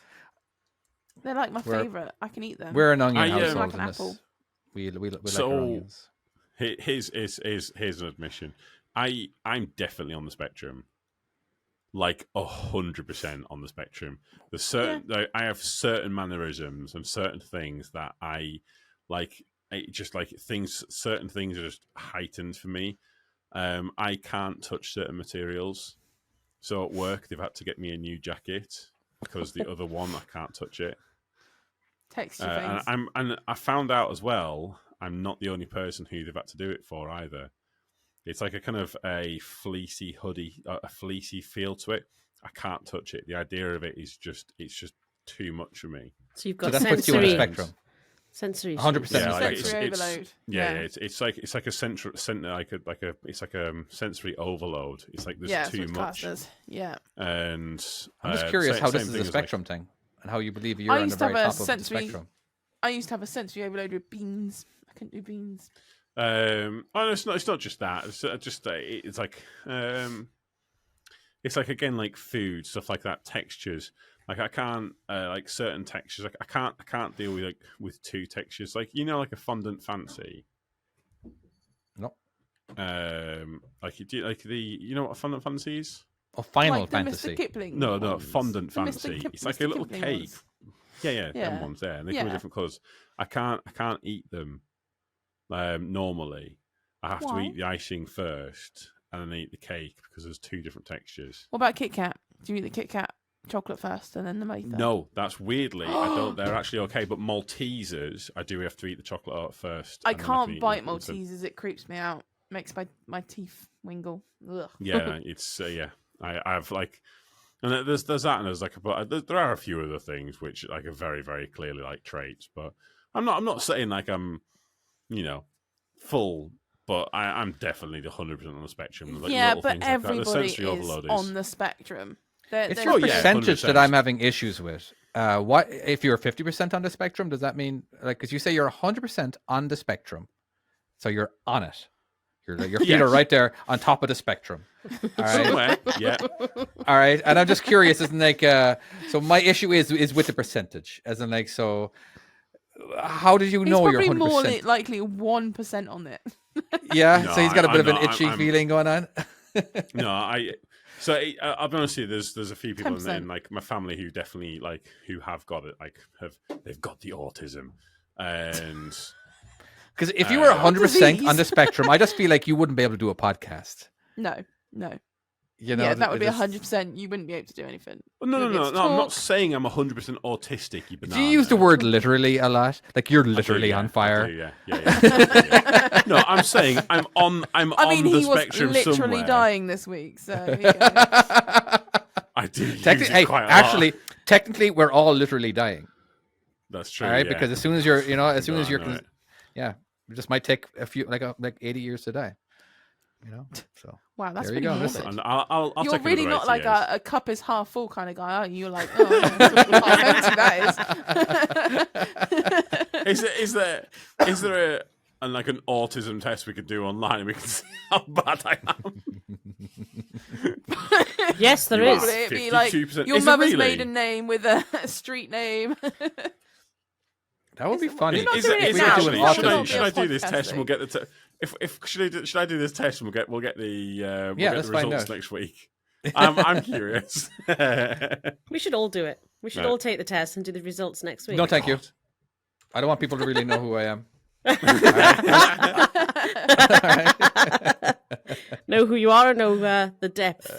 they're like my We're- favourite. I can eat them. We're an onion I, household like in an this. apple. We like So- our onions. Here's an admission. I'm definitely on the spectrum. Like 100% on the spectrum. There's I have certain mannerisms and certain things that I like. it just like certain things are just heightened for me. I can't touch certain materials. So at work, they've had to get me a new jacket because the other one, I can't touch it. Texture and things. and I found out as well, I'm not the only person who they've had to do it for either. It's like a kind of a fleecy hoodie, a fleecy feel to it. I can't touch it. The idea of it is it's just too much for me. So you've So got that puts you on a sensory, spectrum. sensory. 100% issues. Yeah, like Sensory overload. It's like a sensory overload. It's like there's Yeah, too that's what much. class is. Yeah. And I'm just curious how this same is thing a as, spectrum thing, and how you believe I you're on the used to very have a top of the sensory- spectrum. I used to have a sensory overload with beans. I couldn't do beans. Oh, no, it's not just that. It's just it's like again like food stuff like that, textures. Like I can't like certain textures. Like I can't deal with two textures. Like like a fondant fancy. No. Like you do like what a fondant fancy is? Oh, Final Like Fantasy. The Mr. Kipling No, ones. fondant The Mr. fancy. It's Mr. like a little Kipling cake. ones. Yeah, Yeah. them ones there, and they come in Yeah. different colours. I can't eat them normally. I have to Why? eat the icing first, and then eat the cake because there's two different textures. What about Kit Kat? Do you eat the Kit Kat chocolate first and then the wafer? No, that's weirdly I don't. They're actually okay, but Maltesers I do have to eat the chocolate out first. I and then can't can eat bite them instead. Maltesers. It creeps me out. Makes my teeth wingle. Ugh. Yeah, it's I've like, and there's that, and there's like, but there are a few other things which like are very very clearly like traits, but I'm not saying like I'm, full, but I'm definitely the 100% on the spectrum. Like, Yeah, little but things like that. The everybody sensory is overload on the spectrum. It's They're your Oh, yeah, percentage 100%. that I'm having issues with. What if you're 50% on the spectrum? Does that mean because you say you're 100% on the spectrum, so you're on it. Your feet Yes. are right there on top of the spectrum. All right. somewhere. Yeah, All right, and I'm just curious, isn't like so my issue is with the percentage, as in like so. How did you He's know you're probably 100%? more likely 1% on it. Yeah, No, so he's got a bit of an I'm not. itchy I'm- feeling going on. no, So I'll be honest with you. There's a few people in 10%. like my family who definitely like who have got it. Like they've got the autism, and Because if you were 100% Disease. on the spectrum, I just feel like you wouldn't be able to do a podcast. No. You know, Yeah, that would be just- 100%. You wouldn't be able to do anything. no. You'll be able to I'm not talk. saying I'm 100% autistic. You Do you use the word literally a lot? Like you're I do, literally yeah, on I fire. do, yeah. No, I'm saying I'm on. I mean, on the he was spectrum literally somewhere. dying this week, so there you go. I do. Use Technically, it hey, quite a lot. actually, technically, we're all literally dying. That's true. All right, yeah. because as soon as you're, as soon No, as I you're, know it. yeah, it just might take a few, like 80 years to die. So Wow, that's There you pretty go, morbid. And I'll You're take really another not like 80 years. a cup is half full kind of guy, are you? You're like, oh, yeah, half empty that is. Is there like an autism test we could do online and we can see how bad I am? Yes, there You is. are. Would it be like 52%. your Is it mother's really? maiden name with a street name? that would be funny. You're not Is doing it it We now. could do actually? an It's Should not I, gonna should be I a do this test and we'll podcast get the if should I do this test and we'll get the let's find results out. next week? I'm curious. We should all do it. We should Right. all take the test and do the results next week. No, thank you. I don't want people to really know who I am. Know who you are and know the depth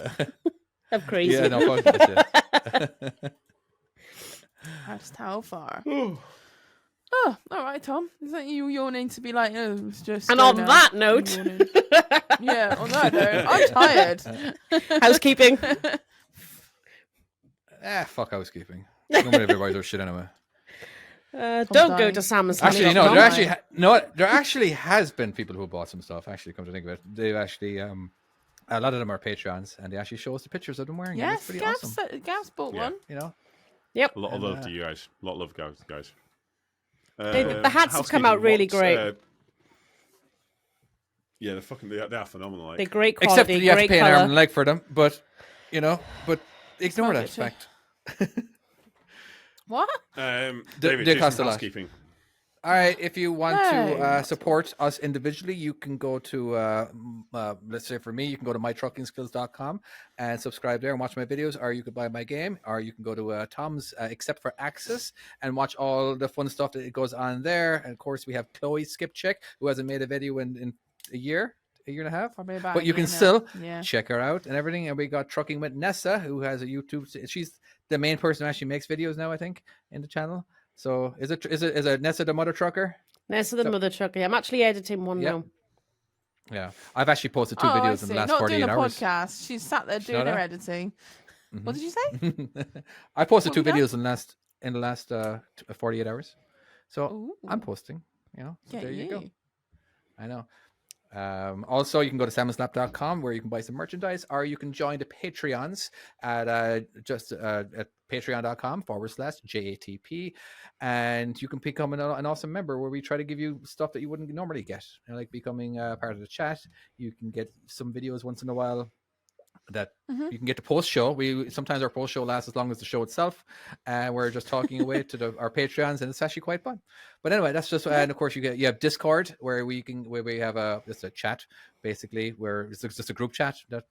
of crazy. Yeah, no, fuck that shit. Just how far? Oh, all right, Tom. Is that you yawning to be like, oh, it's just. And go on now. that note, I'm yawning. Yeah, on that note, I'm tired. housekeeping. Fuck housekeeping. Nobody ever buys their shit anyway. Don't go dying. to Salmon's. Actually, Honey.com. there actually has been people who bought some stuff. Actually, come to think of it, they've actually a lot of them are Patreons, and they actually show us the pictures of them wearing it. It's Yes, pretty Gav's, awesome. Gav's bought Yeah. one. You know, Yep. A lot of love to you guys. A lot of love, guys. The hats have come out really great. Yeah, they're fucking. They are phenomenal. Like. They're great except quality, that you have to great pay an arm colour. and a leg for them. But ignore that Smart fact. What? David, They do cost some a lot. housekeeping. All right, if you want No, to not support us individually, you can go to, let's say for me, you can go to mytruckingskills.com and subscribe there and watch my videos, or you could buy my game, or you can go to Tom's Except for Access and watch all the fun stuff that goes on there. And of course, we have Chloe Skipcheck, who hasn't made a video in a year and a half. Probably about But a you year can now. still Yeah. check her out and everything. And we got Trucking with Nessa, who has a YouTube. She's the main person who actually makes videos now, I think, in the channel. So is it Nessa the mother trucker? Nessa the mother trucker. I'm actually editing one Yep. now. Yeah, I've actually posted 2 Oh, I videos in see. the last Not 48 doing a hours. podcast. She's sat there doing Shut her up. editing. What did you say? I posted What 2 we done? videos in the last 48 hours. So Ooh. I'm posting, so Get there you go. you. I know. Also, you can go to salmonslap.com where you can buy some merchandise, or you can join the Patreons at at patreon.com/JATP, and you can become an awesome member where we try to give you stuff that you wouldn't normally get, like becoming part of the chat. You can get some videos once in a while that you can get the post show. We sometimes our post show lasts as long as the show itself, and we're just talking away to our Patreons, and it's actually quite fun. But anyway, that's just and of course you have Discord where we have it's a chat basically where it's just a group chat that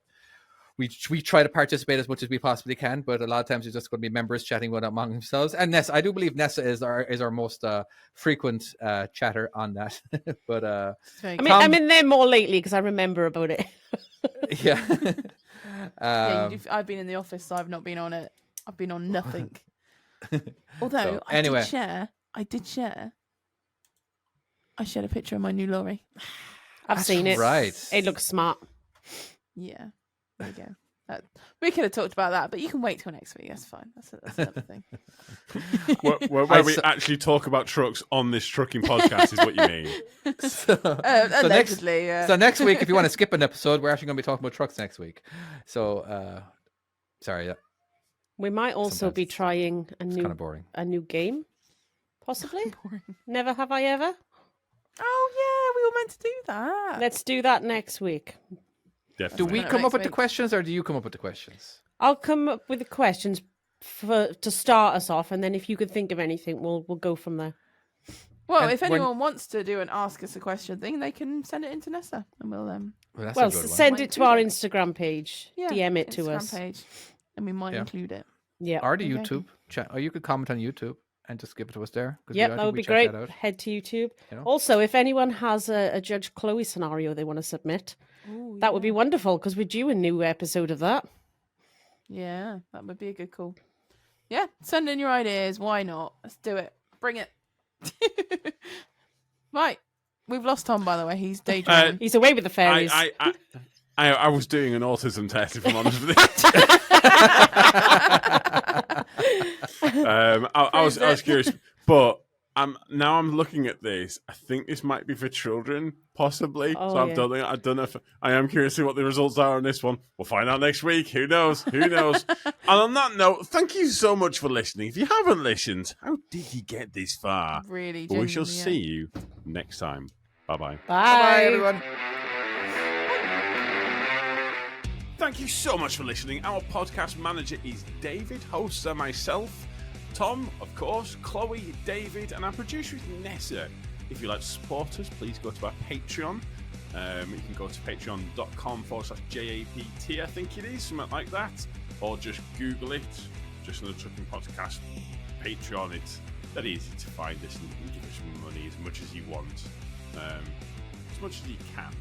we try to participate as much as we possibly can, but a lot of times it's just going to be members chatting among themselves. And Nessa, I do believe Nessa is our most frequent chatter on that. But I'm in there more lately because I remember about it. yeah. I've been in the office, so I've not been on it. I've been on nothing. Although So, anyway. I did share. I shared a picture of my new lorry. I've seen it. Right. It looks smart. Yeah, there you go. We could have talked about that, but you can wait till next week. That's fine. That's another thing. Where we actually talk about trucks on this trucking podcast is what you mean. Allegedly, So next week, if you want to skip an episode, we're actually going to be talking about trucks next week. So, sorry, We might also be Sometimes trying it's kind of boring. a new game, possibly. Never have I ever. Oh yeah, we were meant to do that. Let's do that next week. Do Definitely. we No, come up next with the week. questions, or do you come up with the questions? I'll come up with the questions to start us off, and then if you can think of anything, we'll go from there. Well, And if when- anyone wants to do an ask us a question thing, they can send it into Nessa, and we'll That's Well, a good one. send Might it to our include it. Instagram page. yeah, DM it to Instagram us. page, and we might Yeah. include it. Yeah. Or the Okay. YouTube chat. Or you could comment on YouTube and just give it to us there. 'cause Yep, I that think would we be check great. that out. Head to YouTube. You know? Also, if anyone has a Judge Chloe scenario they want to submit, Ooh, that would be wonderful because we're due a new episode of that. Yeah, that would be a good call. Yeah, send in your ideas. Why not? Let's do it. Bring it. Right, we've lost Tom. By the way, he's daydreaming. He's away with the fairies. I was doing an autism test, if I'm honest with you. I was curious, but now I'm looking at this. I think this might be for children, possibly. Oh, So yeah. I don't know if I am curious to see what the results are on this one. We'll find out next week. Who knows? Who knows? And on that note, thank you so much for listening. If you haven't listened, how did you get this far? Really, But we shall genuinely, see you next time. Bye-bye. Bye. Bye, everyone. Thank you so much for listening. Our podcast manager is David, hosts are myself, Tom, of course, Chloe, David, and our producer is Nessa. If you'd like to support us, please go to our Patreon. You can go to patreon.com/JAPT, I think it is, something like that. Or just Google it, just another trucking podcast, Patreon. It's that easy to find us and give us some money as much as you want. As much as you can.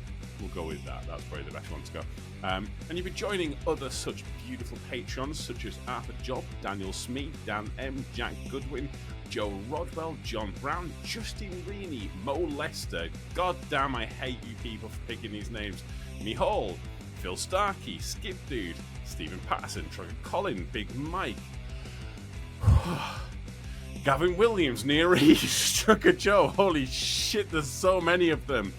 We'll go with that. That's probably the best one to go. And you'll be joining other such beautiful patrons such as Arthur Job, Daniel Smee, Dan M, Jack Goodwin, Joe Rodwell, John Brown, Justin Reaney, Mo Lester. God damn, I hate you people for picking these names. Me Hall, Phil Starkey, Skip Dude, Stephen Patterson, Trucker Colin, Big Mike, Gavin Williams, Nia Reeves, Trucker Joe. Holy shit, there's so many of them.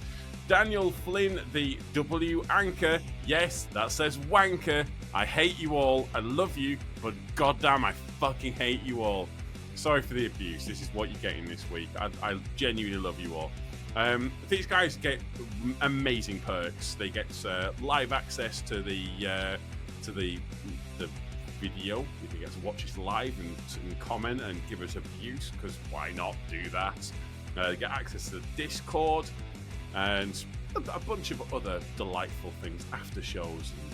Daniel Flynn, the W Anchor. Yes, that says wanker. I hate you all. I love you, but goddamn, I fucking hate you all. Sorry for the abuse. This is what you're getting this week. I genuinely love you all. These guys get amazing perks. They get live access to the video. You can get to watch us live and comment and give us abuse, because why not do that? Get access to the Discord and a bunch of other delightful things, after shows and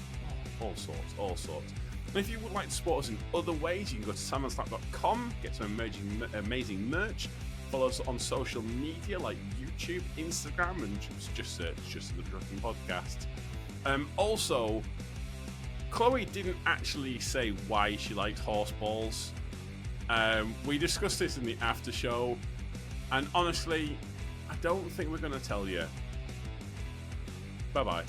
all sorts. And if you would like to support us in other ways, you can go to salmonslap.com, get some amazing merch. Follow us on social media like YouTube, Instagram, and just search Just the Trucking Podcast. Also, Chloe didn't actually say why she liked horse balls. We discussed this in the after show, and honestly, I don't think we're going to tell you. Bye-bye.